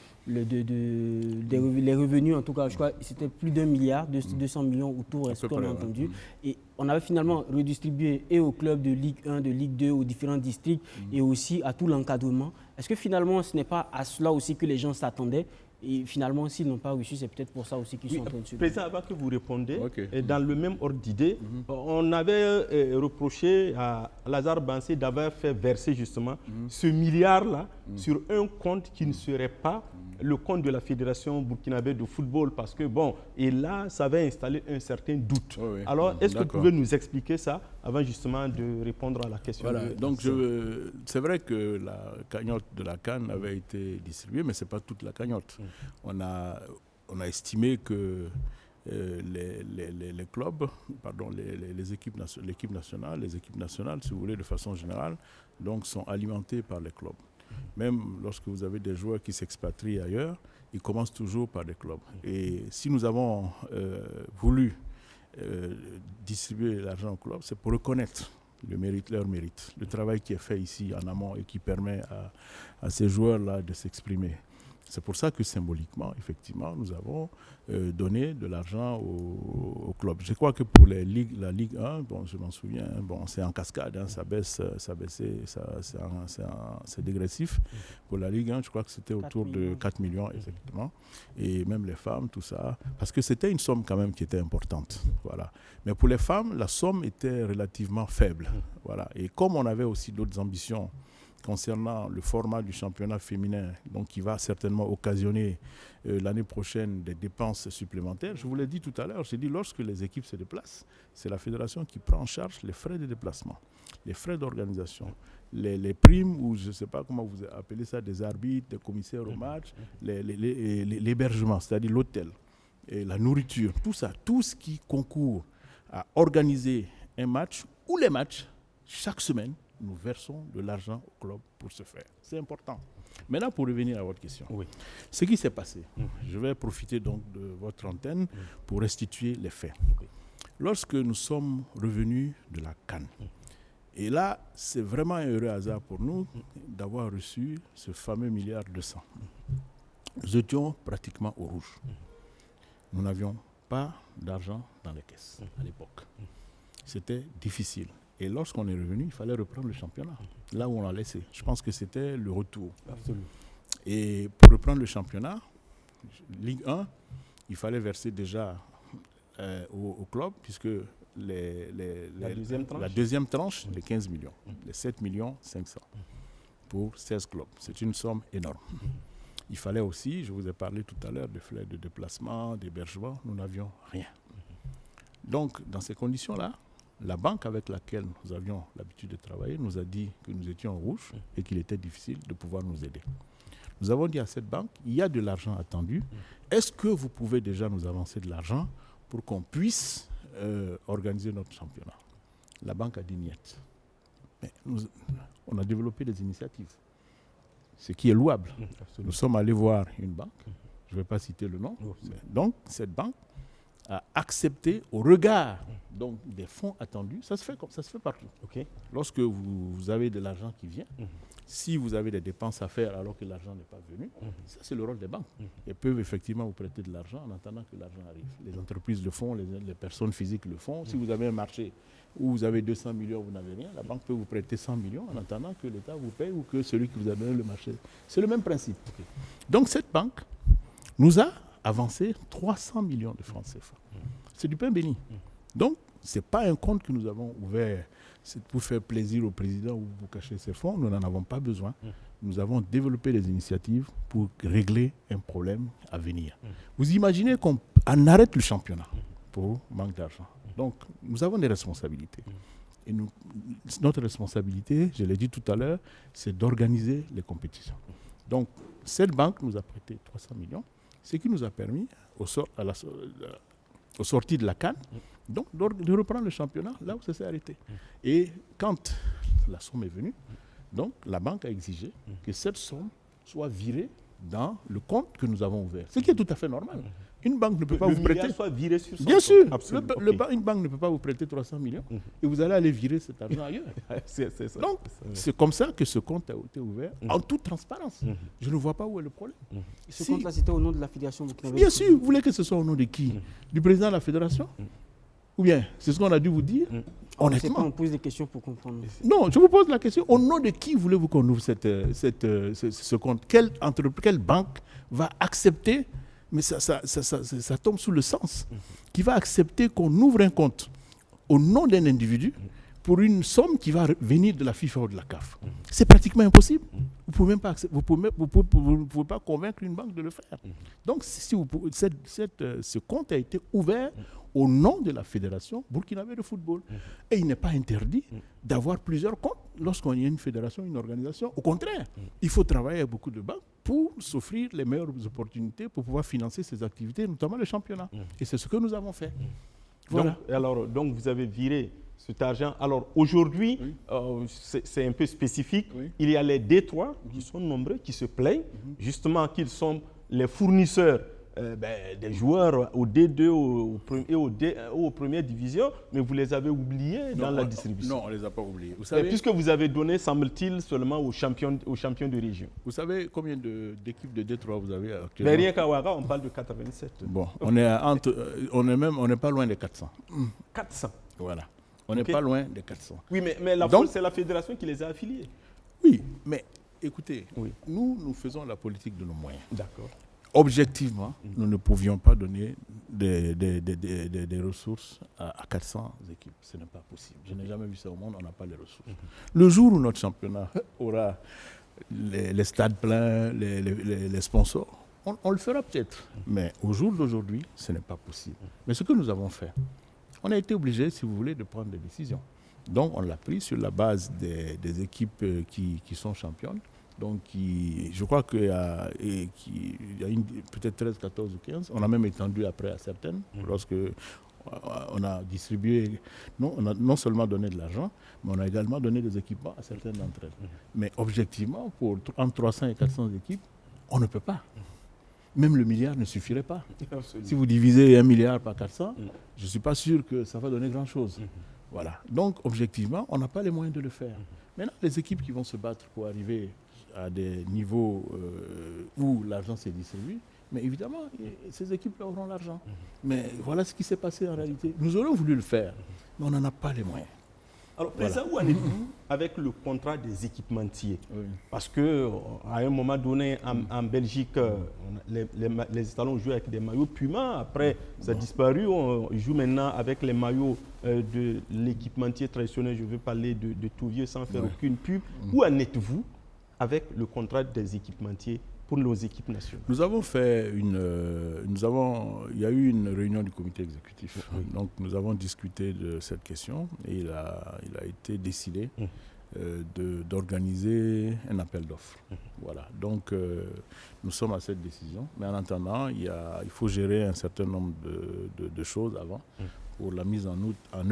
revenus, en tout cas, je crois que c'était plus d'1 milliard, 200 millions autour, est-ce qu'on a entendu. Et on avait finalement redistribué et aux clubs de Ligue 1, de Ligue 2, aux différents districts et aussi à tout l'encadrement. Est-ce que finalement, ce n'est pas à cela aussi que les gens s'attendaient? Et finalement, s'ils n'ont pas reçu, c'est peut-être pour ça aussi qu'ils sont en train de se... Président, avant que vous répondiez, et dans le même ordre d'idée, on avait reproché à Lazare Bansé d'avoir fait verser justement ce milliard-là sur un compte qui ne serait pas le compte de la Fédération burkinabé de football, parce que bon, et là, ça avait installé un certain doute. Alors, est-ce que vous pouvez nous expliquer ça avant justement de répondre à la question? Voilà, donc c'est vrai que la cagnotte de la CAN avait été distribuée, mais ce n'est pas toute la cagnotte. On a estimé que les clubs, pardon, l'équipe nationale, si vous voulez, de façon générale, donc, sont alimentés par les clubs. Même lorsque vous avez des joueurs qui s'expatrient ailleurs, ils commencent toujours par des clubs. Et si nous avons voulu distribuer l'argent aux clubs, c'est pour reconnaître leur mérite, le travail qui est fait ici en amont et qui permet à ces joueurs-là de s'exprimer. C'est pour ça que symboliquement, effectivement, nous avons donné de l'argent au club. Je crois que pour la Ligue 1, bon, je m'en souviens, bon, c'est en cascade, hein, c'est dégressif. Pour la Ligue 1, je crois que c'était autour de 4 millions, exactement. Et même les femmes, tout ça, parce que c'était une somme quand même qui était importante. Voilà. Mais pour les femmes, la somme était relativement faible. Voilà. Et comme on avait aussi d'autres ambitions concernant le format du championnat féminin, donc qui va certainement occasionner l'année prochaine des dépenses supplémentaires. Je vous l'ai dit tout à l'heure, j'ai dit lorsque les équipes se déplacent, c'est la fédération qui prend en charge les frais de déplacement, les frais d'organisation, les primes, ou je ne sais pas comment vous appelez ça, des arbitres, des commissaires au match, l'hébergement, c'est-à-dire l'hôtel, et la nourriture, tout ça, tout ce qui concourt à organiser un match ou les matchs chaque semaine. Nous versons de l'argent au club pour ce faire. C'est important. Maintenant, pour revenir à votre question, ce qui s'est passé, je vais profiter donc de votre antenne pour restituer les faits. Lorsque nous sommes revenus de la CAN, et là, c'est vraiment un heureux hasard pour nous d'avoir reçu ce fameux milliard 200. Nous étions pratiquement au rouge. Nous n'avions pas d'argent dans les caisses à l'époque. C'était difficile. Et lorsqu'on est revenu, il fallait reprendre le championnat, là où on l'a laissé. Je pense que c'était le retour. Absolument. Et pour reprendre le championnat, Ligue 1, il fallait verser déjà au club, puisque la deuxième tranche, les 15 millions, les 7 millions 500 pour 16 clubs. C'est une somme énorme. Il fallait aussi, je vous ai parlé tout à l'heure, des frais de déplacement, d'hébergement, nous n'avions rien. Donc, dans ces conditions-là, la banque avec laquelle nous avions l'habitude de travailler nous a dit que nous étions en rouge et qu'il était difficile de pouvoir nous aider. Nous avons dit à cette banque, il y a de l'argent attendu. Est-ce que vous pouvez déjà nous avancer de l'argent pour qu'on puisse organiser notre championnat? La banque a dit niet. Mais on a développé des initiatives, ce qui est louable. Nous sommes allés voir une banque, je ne vais pas citer le nom, donc cette banque a accepté au regard donc, des fonds attendus. Ça se fait comme ça se fait partout. Okay. Lorsque vous avez de l'argent qui vient, si vous avez des dépenses à faire alors que l'argent n'est pas venu, ça c'est le rôle des banques. Elles peuvent effectivement vous prêter de l'argent en attendant que l'argent arrive. Les entreprises le font, les personnes physiques le font. Si vous avez un marché où vous avez 200 millions, vous n'avez rien, la banque peut vous prêter 100 millions en attendant que l'État vous paye ou que celui qui vous a donné le marché. C'est le même principe. Okay. Donc cette banque nous a avancé 300 millions de francs CFA. C'est du pain béni. Donc, ce n'est pas un compte que nous avons ouvert pour faire plaisir au président ou pour cacher ses fonds. Nous n'en avons pas besoin. Nous avons développé des initiatives pour régler un problème à venir. Vous imaginez qu'on arrête le championnat pour manque d'argent. Donc, nous avons des responsabilités. Et notre responsabilité, je l'ai dit tout à l'heure, c'est d'organiser les compétitions. Donc, cette banque nous a prêté 300 millions, ce qui nous a permis, au sorti de la CAN, donc de reprendre le championnat là où ça s'est arrêté. Et quand la somme est venue, donc la banque a exigé que cette somme soit virée dans le compte que nous avons ouvert. Ce qui est tout à fait normal. Une banque ne peut pas vous prêter... soit viré sur son Bien sûr, okay. Une banque ne peut pas vous prêter 300 millions et vous allez aller virer cet argent ailleurs. C'est ça. Donc, c'est comme ça que ce compte a été ouvert en toute transparence. Je ne vois pas où est le problème. Ce compte-là, c'était au nom de la Fédération burkinabé. Bien sûr, vous voulez que ce soit au nom de qui? Du président de la Fédération? Ou bien, c'est ce qu'on a dû vous dire? Honnêtement. On pose des questions pour comprendre. Non, je vous pose la question. Au nom de qui voulez-vous qu'on ouvre ce compte? Quelle banque va accepter, mais ça tombe sous le sens, qui va accepter qu'on ouvre un compte au nom d'un individu pour une somme qui va venir de la FIFA ou de la CAF? C'est pratiquement impossible. Vous ne pouvez pas convaincre une banque de le faire. Donc, ce compte a été ouvert au nom de la Fédération burkinabé de football. Et il n'est pas interdit d'avoir plusieurs comptes lorsqu'on y a une fédération, une organisation. Au contraire, il faut travailler avec beaucoup de banques pour s'offrir les meilleures opportunités pour pouvoir financer ces activités, notamment le championnat. Et c'est ce que nous avons fait. Voilà. Donc vous avez viré cet argent. Alors aujourd'hui, c'est un peu spécifique. Il y a les D3 qui sont nombreux, qui se plaignent justement qu'ils sont les fournisseurs des joueurs au D2 et aux premières divisions, mais vous les avez oubliés dans la distribution. Non, on ne les a pas oubliés. Vous savez, puisque vous avez donné, semble-t-il, seulement aux champions de région. Vous savez combien d'équipes de D3 vous avez actuellement? Mais rien qu'à Ouaga, on parle de 87. Bon, on n'est pas loin des 400. 400. Voilà. On n'est pas loin des 400. Oui, mais c'est la fédération qui les a affiliés. Oui, mais écoutez, nous faisons la politique de nos moyens. D'accord. Objectivement, nous ne pouvions pas donner des ressources à 400 équipes. Ce n'est pas possible. Je n'ai jamais vu ça au monde, on n'a pas les ressources. Le jour où notre championnat aura les stades pleins, les sponsors, on le fera peut-être. Mais au jour d'aujourd'hui, ce n'est pas possible. Mais ce que nous avons fait, on a été obligé, si vous voulez, de prendre des décisions. Donc, on l'a pris sur la base des équipes qui sont championnes. Donc, je crois qu'il y a peut-être 13, 14 ou 15. On a même étendu après à certaines, lorsque on a distribué, on a non seulement donné de l'argent, mais on a également donné des équipements à certaines d'entre elles. Mais objectivement, entre 300 et 400 équipes, on ne peut pas. Même le milliard ne suffirait pas. Absolument. Si vous divisez 1 milliard par 400, je ne suis pas sûr que ça va donner grand-chose. Voilà. Donc, objectivement, on n'a pas les moyens de le faire. Maintenant, les équipes qui vont se battre pour arriver à des niveaux où l'argent s'est distribué, mais évidemment, ces équipes-là auront l'argent. Mais voilà ce qui s'est passé en réalité. Nous aurions voulu le faire, mais on n'en a pas les moyens. Alors, président, où en êtes-vous avec le contrat des équipementiers? Parce qu'à un moment donné, en Belgique, les Italiens jouent avec des maillots Puma. Après, ça a disparu. On joue maintenant avec les maillots de l'équipementier traditionnel. Je veux parler de Touvieux sans faire aucune pub. Où en êtes-vous avec le contrat des équipementiers pour nos équipes nationales? Nous avons fait il y a eu une réunion du comité exécutif. Donc nous avons discuté de cette question et il a été décidé d'organiser un appel d'offres. Voilà. Donc nous sommes à cette décision. Mais en attendant, il faut gérer un certain nombre de choses avant pour la mise en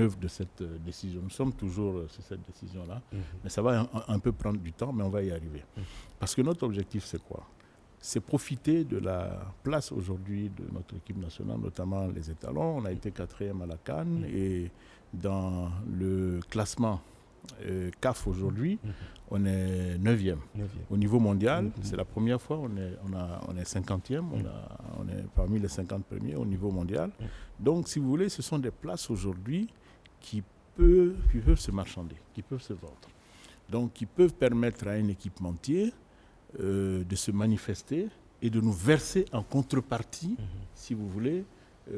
œuvre de cette décision. Nous sommes toujours sur cette décision-là, mais ça va un peu prendre du temps, mais on va y arriver. Parce que notre objectif, c'est quoi? C'est profiter de la place aujourd'hui de notre équipe nationale, notamment les étalons. On a été 4e à la CAN et dans le classement CAF aujourd'hui, on est 9e. Au niveau mondial, c'est la première fois, on est 50e, on est parmi les 50 premiers au niveau mondial. Donc, si vous voulez, ce sont des places aujourd'hui qui peuvent se marchander, qui peuvent se vendre. Donc, qui peuvent permettre à un équipementier de se manifester et de nous verser en contrepartie, si vous voulez,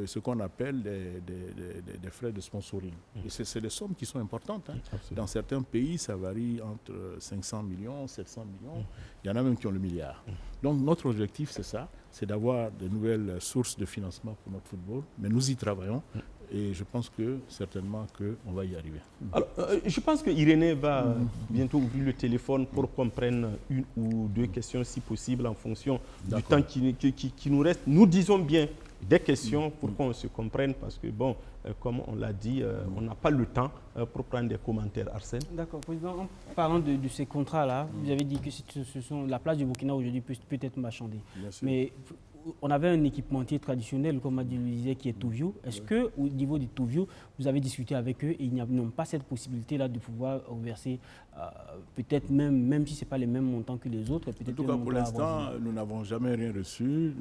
ce qu'on appelle des frais de sponsoring. Et c'est des sommes qui sont importantes. Dans certains pays, ça varie entre 500 millions, 700 millions. Il y en a même qui ont le milliard. Donc notre objectif, c'est ça, c'est d'avoir de nouvelles sources de financement pour notre football. Mais nous y travaillons. Et je pense que certainement qu'on va y arriver. Alors, je pense que Irénée va bientôt ouvrir le téléphone pour qu'on prenne une ou deux questions, si possible, en fonction du temps qui nous reste. Nous disons bien des questions pour qu'on se comprenne, parce que, bon, comme on l'a dit, on n'a pas le temps pour prendre des commentaires. Arsène? D'accord, Président. En parlant de ces contrats-là, vous avez dit que la place du Burkina aujourd'hui peut être marchandée. Mais on avait un équipementier traditionnel, comme a dit Louisier, qui est Touvio. Est-ce qu'au niveau du Touvio, vous avez discuté avec eux et ils n'ont pas cette possibilité-là de pouvoir verser, peut-être même si ce n'est pas les mêmes montants que les autres? En tout cas, pour l'instant, nous n'avons jamais rien reçu.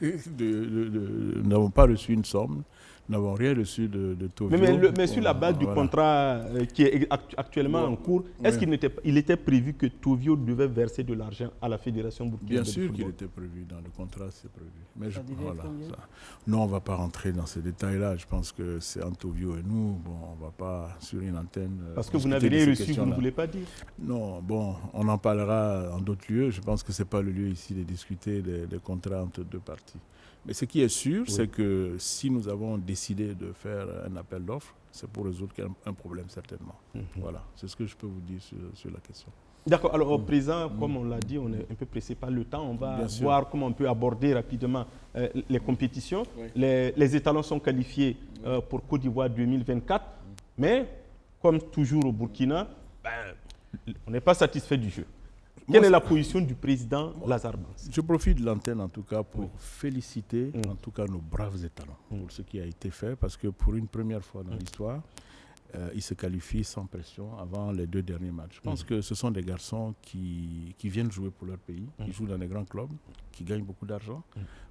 Nous n'avons pas reçu une somme. Nous n'avons rien reçu de Touvio. Mais sur la base du contrat qui est actuellement en cours, est-ce qu'il était prévu que Touvio devait verser de l'argent à la Fédération burkinabé de football? Bien sûr qu'il était prévu. Dans le contrat, c'est prévu. Mais non, on ne va pas rentrer dans ces détails-là. Je pense que c'est entre Touvio et nous. Bon, on ne va pas sur une antenne. Parce que vous n'avez rien reçu, vous ne voulez pas dire? Non, bon, on en parlera en d'autres lieux. Je pense que ce n'est pas le lieu ici de discuter des contrats entre deux parties. Mais ce qui est sûr, c'est que si nous avons décidé de faire un appel d'offres, c'est pour résoudre un problème certainement. Voilà, c'est ce que je peux vous dire sur la question. D'accord. Alors, au présent, comme on l'a dit, on est un peu pressé par le temps. On va voir comment on peut aborder rapidement les compétitions. Les étalons sont qualifiés pour Côte d'Ivoire 2024. Mais, comme toujours au Burkina, on n'est pas satisfait du jeu. Quelle est la position du président Lazare Banks? Je profite de l'antenne en tout cas pour féliciter en tout cas nos braves étalons pour ce qui a été fait, parce que pour une première fois dans l'histoire, ils se qualifient sans pression avant les 2 derniers matchs. Je pense que ce sont des garçons qui viennent jouer pour leur pays, qui jouent dans des grands clubs, qui gagnent beaucoup d'argent.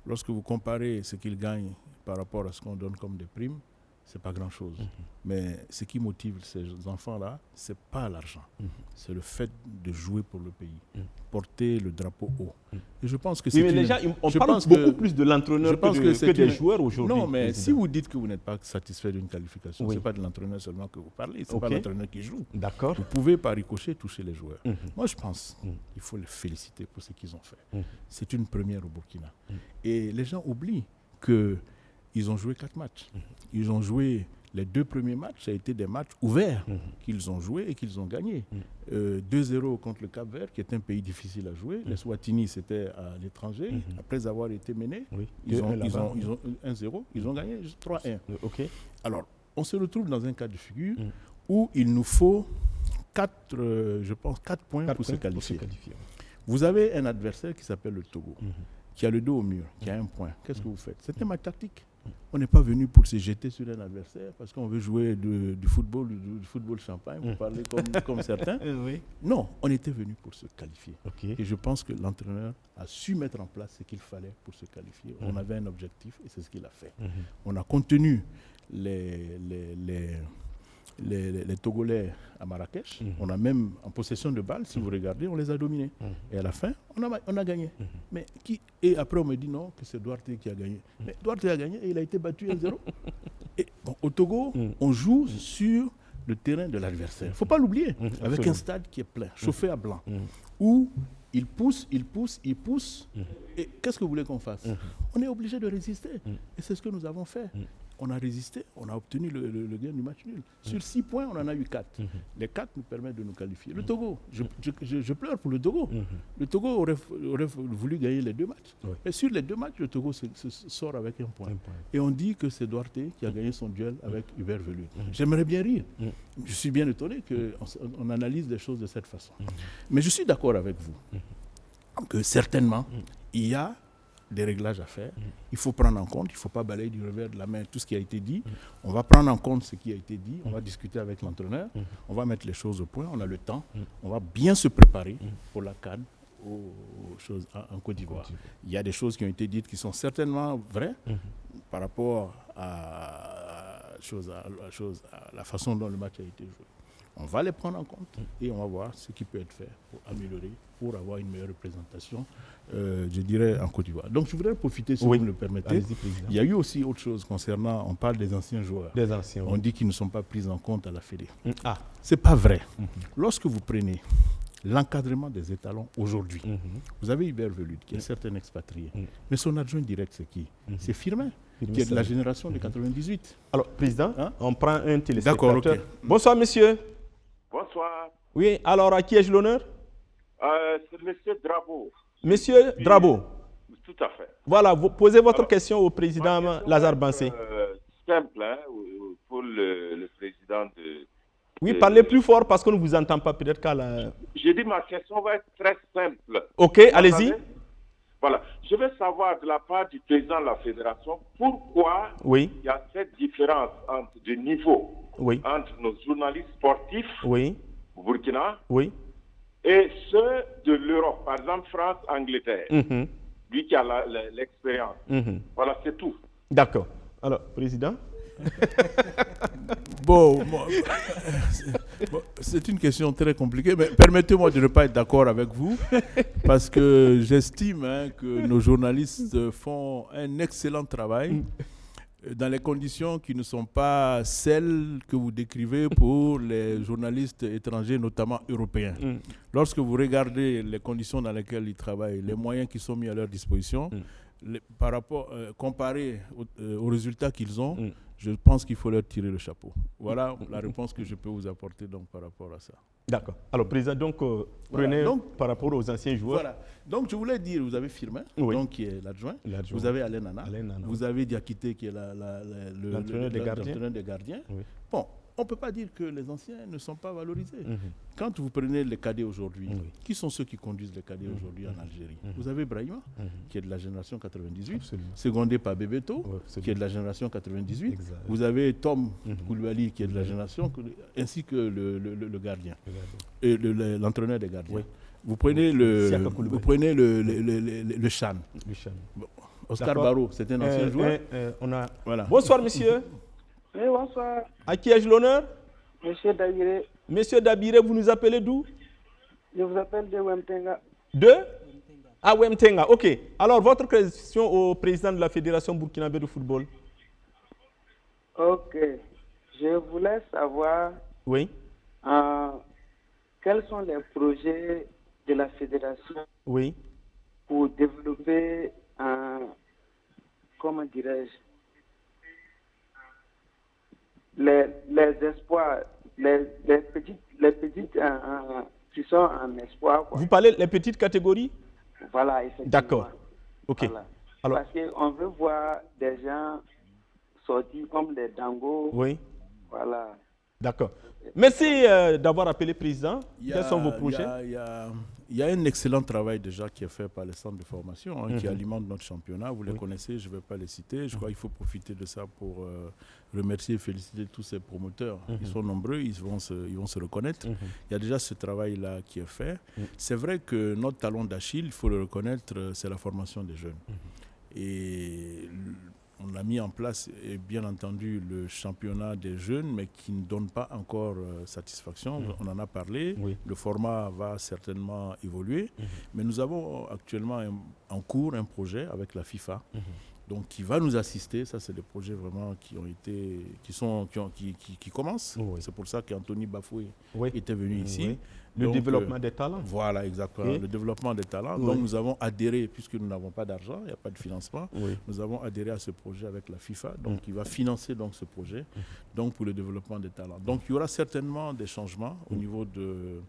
Lorsque vous comparez ce qu'ils gagnent par rapport à ce qu'on donne comme des primes, ce n'est pas grand-chose. Mais ce qui motive ces enfants-là, ce n'est pas l'argent. C'est le fait de jouer pour le pays, porter le drapeau haut. Et je pense que c'est on parle beaucoup plus de l'entraîneur que des joueurs aujourd'hui. Non, mais si vous dites que vous n'êtes pas satisfait d'une qualification, ce n'est pas de l'entraîneur seulement que vous parlez, ce n'est pas l'entraîneur qui joue. D'accord. Vous pouvez par ricochet toucher les joueurs. Moi, je pense qu'il faut les féliciter pour ce qu'ils ont fait. C'est une première au Burkina. Et les gens oublient qu'ils ont joué 4 matchs. Ils ont joué les 2 premiers matchs, ça a été des matchs ouverts qu'ils ont joués et qu'ils ont gagnés. 2-0 contre le Cap-Vert, qui est un pays difficile à jouer. Les Swatini, c'était à l'étranger. Après avoir été menés, ils ont 1-0, ils ont gagné 3-1. Alors, on se retrouve dans un cas de figure où il nous faut 4 points pour se qualifier. Vous avez un adversaire qui s'appelle le Togo, qui a le dos au mur, qui a 1 point. Qu'est-ce que vous faites? C'est un match tactique. On n'est pas venu pour se jeter sur un adversaire parce qu'on veut jouer du football champagne, pour parler comme certains. Non, on était venu pour se qualifier. Et je pense que l'entraîneur a su mettre en place ce qu'il fallait pour se qualifier. On avait un objectif et c'est ce qu'il a fait. On a contenu les Togolais à Marrakech. On a même, en possession de balles, si vous regardez, on les a dominés. Et à la fin, on a gagné. Et après, on me dit non, que c'est Duarte qui a gagné. Mais Duarte a gagné et il a été battu 1-0. Et bon, au Togo, on joue sur le terrain de l'adversaire. Il ne faut pas l'oublier, avec un stade qui est plein, chauffé à blanc, où il pousse. Et qu'est-ce que vous voulez qu'on fasse? On est obligé de résister. Et c'est ce que nous avons fait. on a résisté, on a obtenu le gain du match nul. Sur 6 points, on en a eu 4. Les 4 nous permettent de nous qualifier. Le Togo, je pleure pour le Togo. Le Togo aurait voulu gagner les 2 matchs. Et sur les 2 matchs, le Togo se sort avec 1 point. Et on dit que c'est Duarte qui a gagné son duel avec Hubert Velud. J'aimerais bien rire. Je suis bien étonné qu'on analyse les choses de cette façon. Mais je suis d'accord avec vous que certainement, il y a des réglages à faire. Il faut prendre en compte, il ne faut pas balayer du revers de la main tout ce qui a été dit. On va prendre en compte ce qui a été dit, on va discuter avec l'entraîneur, on va mettre les choses au point, on a le temps, on va bien se préparer pour la CAN aux choses en Côte d'Ivoire. Il y a des choses qui ont été dites qui sont certainement vraies par rapport à la façon dont le match a été joué. On va les prendre en compte et on va voir ce qui peut être fait pour améliorer, pour avoir une meilleure représentation, je dirais, en Côte d'Ivoire. Donc, je voudrais profiter, si vous me le permettez. Il y a eu aussi autre chose concernant, on parle des anciens joueurs. On dit qu'ils ne sont pas pris en compte à la Fédé. Ce n'est pas vrai. Lorsque vous prenez l'encadrement des étalons aujourd'hui, vous avez Hubert Velud, qui est certes un expatrié, mais son adjoint direct, c'est qui? C'est Firmin, qui est de la génération de 98. Alors, Président, on prend un téléspectateur. D'accord, ok. Bonsoir, monsieur. Bonsoir. Oui, alors à qui ai-je l'honneur? C'est monsieur Drabo. Monsieur Drabo. Tout à fait. Voilà, vous posez votre question au président Lazare Bansé. Simple, hein, pour le président de... Oui, parlez plus fort parce qu'on ne vous entend pas peut-être qu'à la... J'ai dit ma question va être très simple. Ok, allez-y. Voilà. Je veux savoir de la part du président de la fédération pourquoi il y a cette différence de niveau entre nos journalistes sportifs au Burkina et ceux de l'Europe, par exemple France-Angleterre, lui qui a l'expérience. Voilà, c'est tout. D'accord. Alors, président c'est une question très compliquée, mais permettez-moi de ne pas être d'accord avec vous, parce que j'estime que nos journalistes font un excellent travail dans les conditions qui ne sont pas celles que vous décrivez pour les journalistes étrangers, notamment européens. Lorsque vous regardez les conditions dans lesquelles ils travaillent, les moyens qui sont mis à leur disposition, par rapport, comparé aux résultats qu'ils ont, je pense qu'il faut leur tirer le chapeau. Voilà la réponse que je peux vous apporter donc, par rapport à ça. D'accord. Alors, président, donc, prenez par rapport aux anciens joueurs. Voilà. Donc, je voulais dire, vous avez Firmin, donc, qui est l'adjoint. Vous avez Alain Nana. Vous avez Diakité, qui est l'entraîneur des gardiens. Bon, on ne peut pas dire que les anciens ne sont pas valorisés. Quand vous prenez les cadets aujourd'hui, qui sont ceux qui conduisent les cadets aujourd'hui en Algérie? Vous avez Brahima, qui est de la génération 98, secondé par Bebeto, qui est de la génération 98. Vous avez Tom Koulibaly, qui est de la génération, ainsi que le gardien, et l'entraîneur des gardiens. Vous prenez le Chan. Bon. Oscar Barreau, c'est un ancien joueur. Voilà. Bonsoir, monsieur. Oui, bonsoir. À qui ai-je l'honneur? Monsieur Dabiré. Monsieur Dabiré, vous nous appelez d'où? Je vous appelle de Wemtenga. De? Ah, Wemtenga, ok. Alors, votre question au président de la Fédération burkinabé de football? Ok. Je voulais savoir quels sont les projets de la Fédération pour développer comment dirais-je, les espoirs, les petites qui sont en espoir. Vous parlez des petites catégories? Voilà, effectivement. D'accord. Ok. Voilà. Alors, parce qu'on veut voir des gens sortir comme les Dango. Voilà. D'accord. Merci d'avoir appelé président. Quels sont vos projets? Il y a un excellent travail déjà qui est fait par les centres de formation qui alimentent notre championnat. Vous les connaissez, je ne vais pas les citer. Je crois qu'il faut profiter de ça pour remercier et féliciter tous ces promoteurs. Ils sont nombreux, ils vont se reconnaître. Il y a déjà ce travail-là qui est fait. C'est vrai que notre talon d'Achille, il faut le reconnaître, c'est la formation des jeunes. Et on a mis en place, bien entendu, le championnat des jeunes, mais qui ne donne pas encore satisfaction. On en a parlé. Le format va certainement évoluer. Mais nous avons actuellement en cours un projet avec la FIFA donc qui va nous assister. Ça, c'est des projets vraiment qui commencent. Oui. C'est pour ça qu'Anthony Bafoué était venu ici. Oui. Le développement des talents. Voilà, exactement. Le développement des talents. Oui. Donc, nous avons adhéré, puisque nous n'avons pas d'argent, il n'y a pas de financement, nous avons adhéré à ce projet avec la FIFA, donc qui va financer donc, ce projet donc, pour le développement des talents. Donc, il y aura certainement des changements au niveau du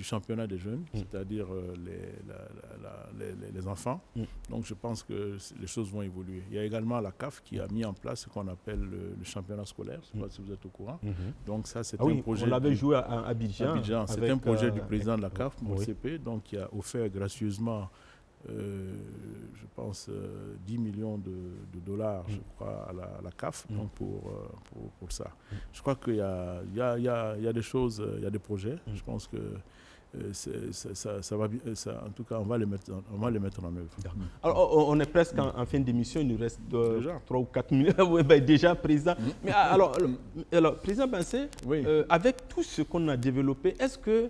championnat des jeunes, c'est-à-dire les enfants. Donc je pense que les choses vont évoluer. Il y a également la CAF qui a mis en place ce qu'on appelle le championnat scolaire. Je ne sais pas si vous êtes au courant. Donc ça, c'est un projet. On l'avait joué à Abidjan. C'est un projet du président de la CAF, CP, donc qui a offert gracieusement, je pense, 10 millions de dollars, je crois, à la CAF donc pour ça. Je crois qu'il y a des choses, il y a des projets. Je pense que ça va, en tout cas, on va les mettre en œuvre. Alors, on est presque en fin d'émission, il nous reste 3 ou 4 minutes. Oui, ben, déjà, Président. Mais alors Président Bansé, avec tout ce qu'on a développé, est-ce que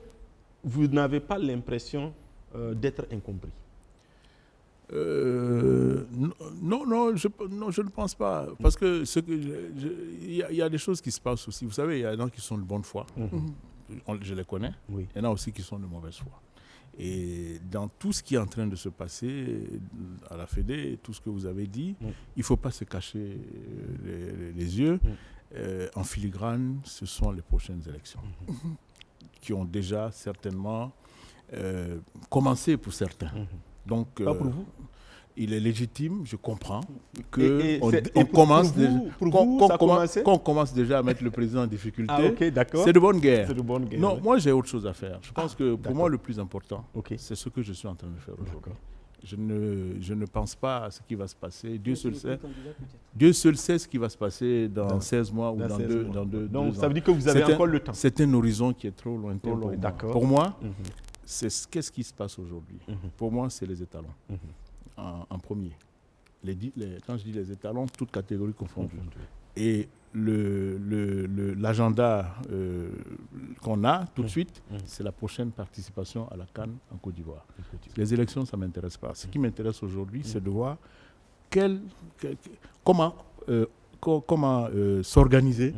vous n'avez pas l'impression d'être incompris? Non, je ne pense pas. Parce que il y a des choses qui se passent aussi. Vous savez, il y a des gens qui sont de bonne foi. Je les connais. Il y en a aussi qui sont de mauvaise foi. Et dans tout ce qui est en train de se passer à la Fédé, tout ce que vous avez dit, il ne faut pas se cacher les yeux. En filigrane, ce sont les prochaines élections qui ont déjà certainement commencé pour certains. Donc, pas pour vous? Il est légitime, je comprends, qu'on commence déjà à mettre le président en difficulté. C'est de bonne guerre. Non, moi j'ai autre chose à faire. Je pense que pour moi le plus important, c'est ce que je suis en train de faire aujourd'hui. Je ne pense pas à ce qui va se passer. Dieu seul sait ce qui va se passer dans 16 mois ou dans 2 ans. Donc ça veut dire que vous avez encore le temps. C'est un horizon qui est trop lointain pour moi. Qu'est-ce qui se passe aujourd'hui? Pour moi, c'est les étalons. En premier. Quand je dis les étalons, toutes catégories confondues. Et l'agenda qu'on a tout de suite, c'est la prochaine participation à la CAN en Côte d'Ivoire. Les élections, ça ne m'intéresse pas. Ce qui m'intéresse aujourd'hui, c'est de voir comment s'organiser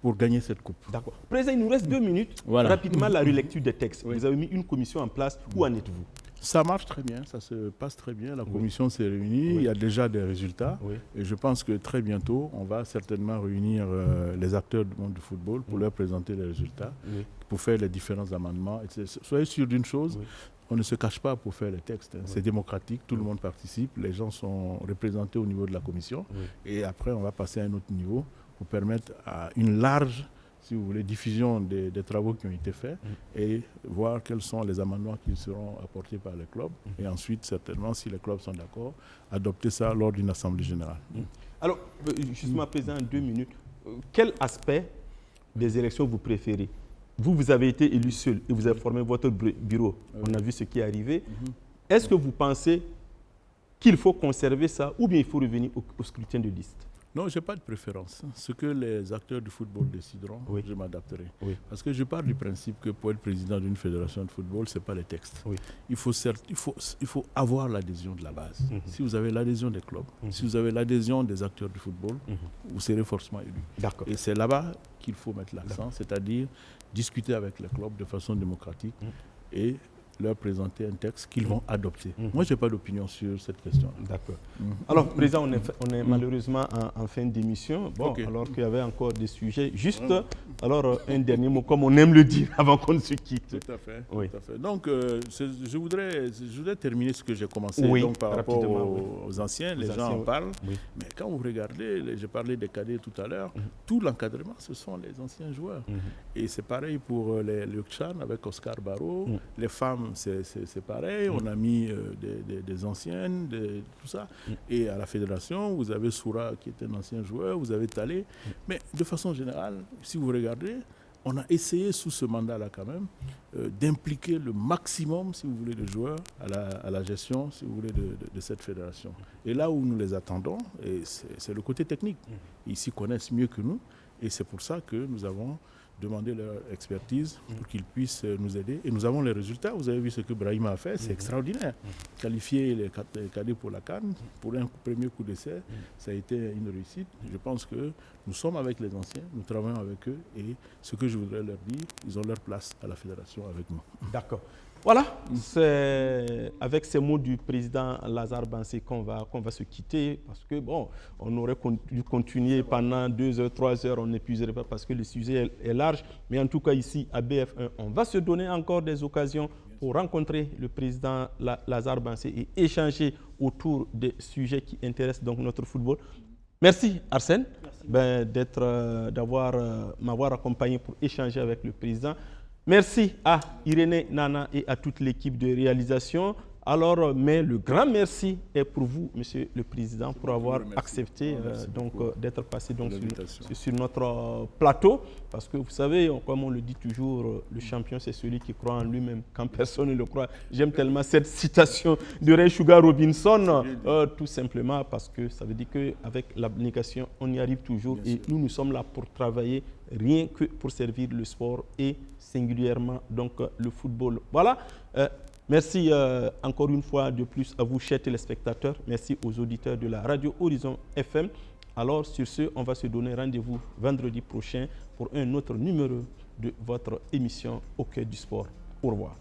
pour gagner cette coupe. D'accord. Président, il nous reste 2 minutes. Rapidement, la relecture des textes. Vous avez mis une commission en place. Où en êtes-vous? Ça marche très bien, ça se passe très bien. La commission s'est réunie, il y a déjà des résultats. Et je pense que très bientôt, on va certainement réunir les acteurs du monde du football pour leur présenter les résultats, pour faire les différents amendements. Et soyez sûrs d'une chose, on ne se cache pas pour faire les textes. C'est démocratique, tout le monde participe, les gens sont représentés au niveau de la commission. Et après, on va passer à un autre niveau pour permettre à une large, si vous voulez, diffusion des travaux qui ont été faits et voir quels sont les amendements qui seront apportés par les clubs. Et ensuite, certainement, si les clubs sont d'accord, adopter ça lors d'une assemblée générale. Alors, justement, Président, en 2 minutes, quel aspect des élections vous préférez? Vous avez été élu seul et vous avez formé votre bureau. On a vu ce qui est arrivé. Est-ce que vous pensez qu'il faut conserver ça ou bien il faut revenir au scrutin de liste? Non, je n'ai pas de préférence. Ce que les acteurs du football décideront, je m'adapterai. Parce que je pars du principe que pour être président d'une fédération de football, ce n'est pas les textes. Il faut avoir l'adhésion de la base. Si vous avez l'adhésion des clubs, si vous avez l'adhésion des acteurs du football, vous serez forcément élu. Et c'est là-bas qu'il faut mettre l'accent, c'est-à-dire discuter avec les clubs de façon démocratique et leur présenter un texte qu'ils vont adopter. Moi, je n'ai pas d'opinion sur cette question. D'accord. Alors, Président, on est malheureusement en fin d'émission. Bon, alors qu'il y avait encore des sujets. Juste, alors, un dernier mot, comme on aime le dire, avant qu'on ne se quitte. Tout à fait. Tout à fait. Donc, je voudrais terminer ce que j'ai commencé donc, par rapport aux anciens. Les gens en parlent. Mais quand vous regardez, j'ai parlé des cadets tout à l'heure, tout l'encadrement, ce sont les anciens joueurs. Et c'est pareil pour le Chan avec Oscar Barreau. Les femmes, c'est pareil, on a mis des anciennes, tout ça. Et à la fédération, vous avez Soura qui est un ancien joueur, vous avez Talé. Mais de façon générale, si vous regardez, on a essayé sous ce mandat-là quand même d'impliquer le maximum, si vous voulez, de joueurs à la gestion, si vous voulez, de cette fédération. Et là où nous les attendons, c'est le côté technique. Ils s'y connaissent mieux que nous et c'est pour ça que nous avons demander leur expertise pour qu'ils puissent nous aider. Et nous avons les résultats. Vous avez vu ce que Brahima a fait, c'est extraordinaire. Qualifier les cadets pour la CAN, pour un premier coup d'essai, ça a été une réussite. Je pense que nous sommes avec les anciens, nous travaillons avec eux et ce que je voudrais leur dire, ils ont leur place à la fédération avec nous. D'accord. Voilà, c'est avec ces mots du président Lazare Bansé qu'on va se quitter parce que bon, on aurait dû continuer pendant 2 heures, 3 heures, on n'épuiserait pas parce que le sujet est large. Mais en tout cas ici à BF1, on va se donner encore des occasions pour rencontrer le président Lazare Bansé et échanger autour des sujets qui intéressent donc notre football. Merci Arsène m'avoir accompagné pour échanger avec le président. Merci à Irénée, Nana et à toute l'équipe de réalisation. Alors, mais le grand merci est pour vous, Monsieur le Président, pour avoir accepté d'être passé sur notre plateau. Parce que vous savez, comme on le dit toujours, le champion, c'est celui qui croit en lui-même quand personne ne le croit. J'aime tellement cette citation de Ray Sugar Robinson, tout simplement parce que ça veut dire qu'avec l'abnégation, on y arrive toujours. Et nous sommes là pour travailler rien que pour servir le sport et singulièrement donc le football. Voilà. Merci encore une fois de plus à vous, chers téléspectateurs. Merci aux auditeurs de la radio Horizon FM. Alors, sur ce, on va se donner rendez-vous vendredi prochain pour un autre numéro de votre émission Au cœur du sport. Au revoir.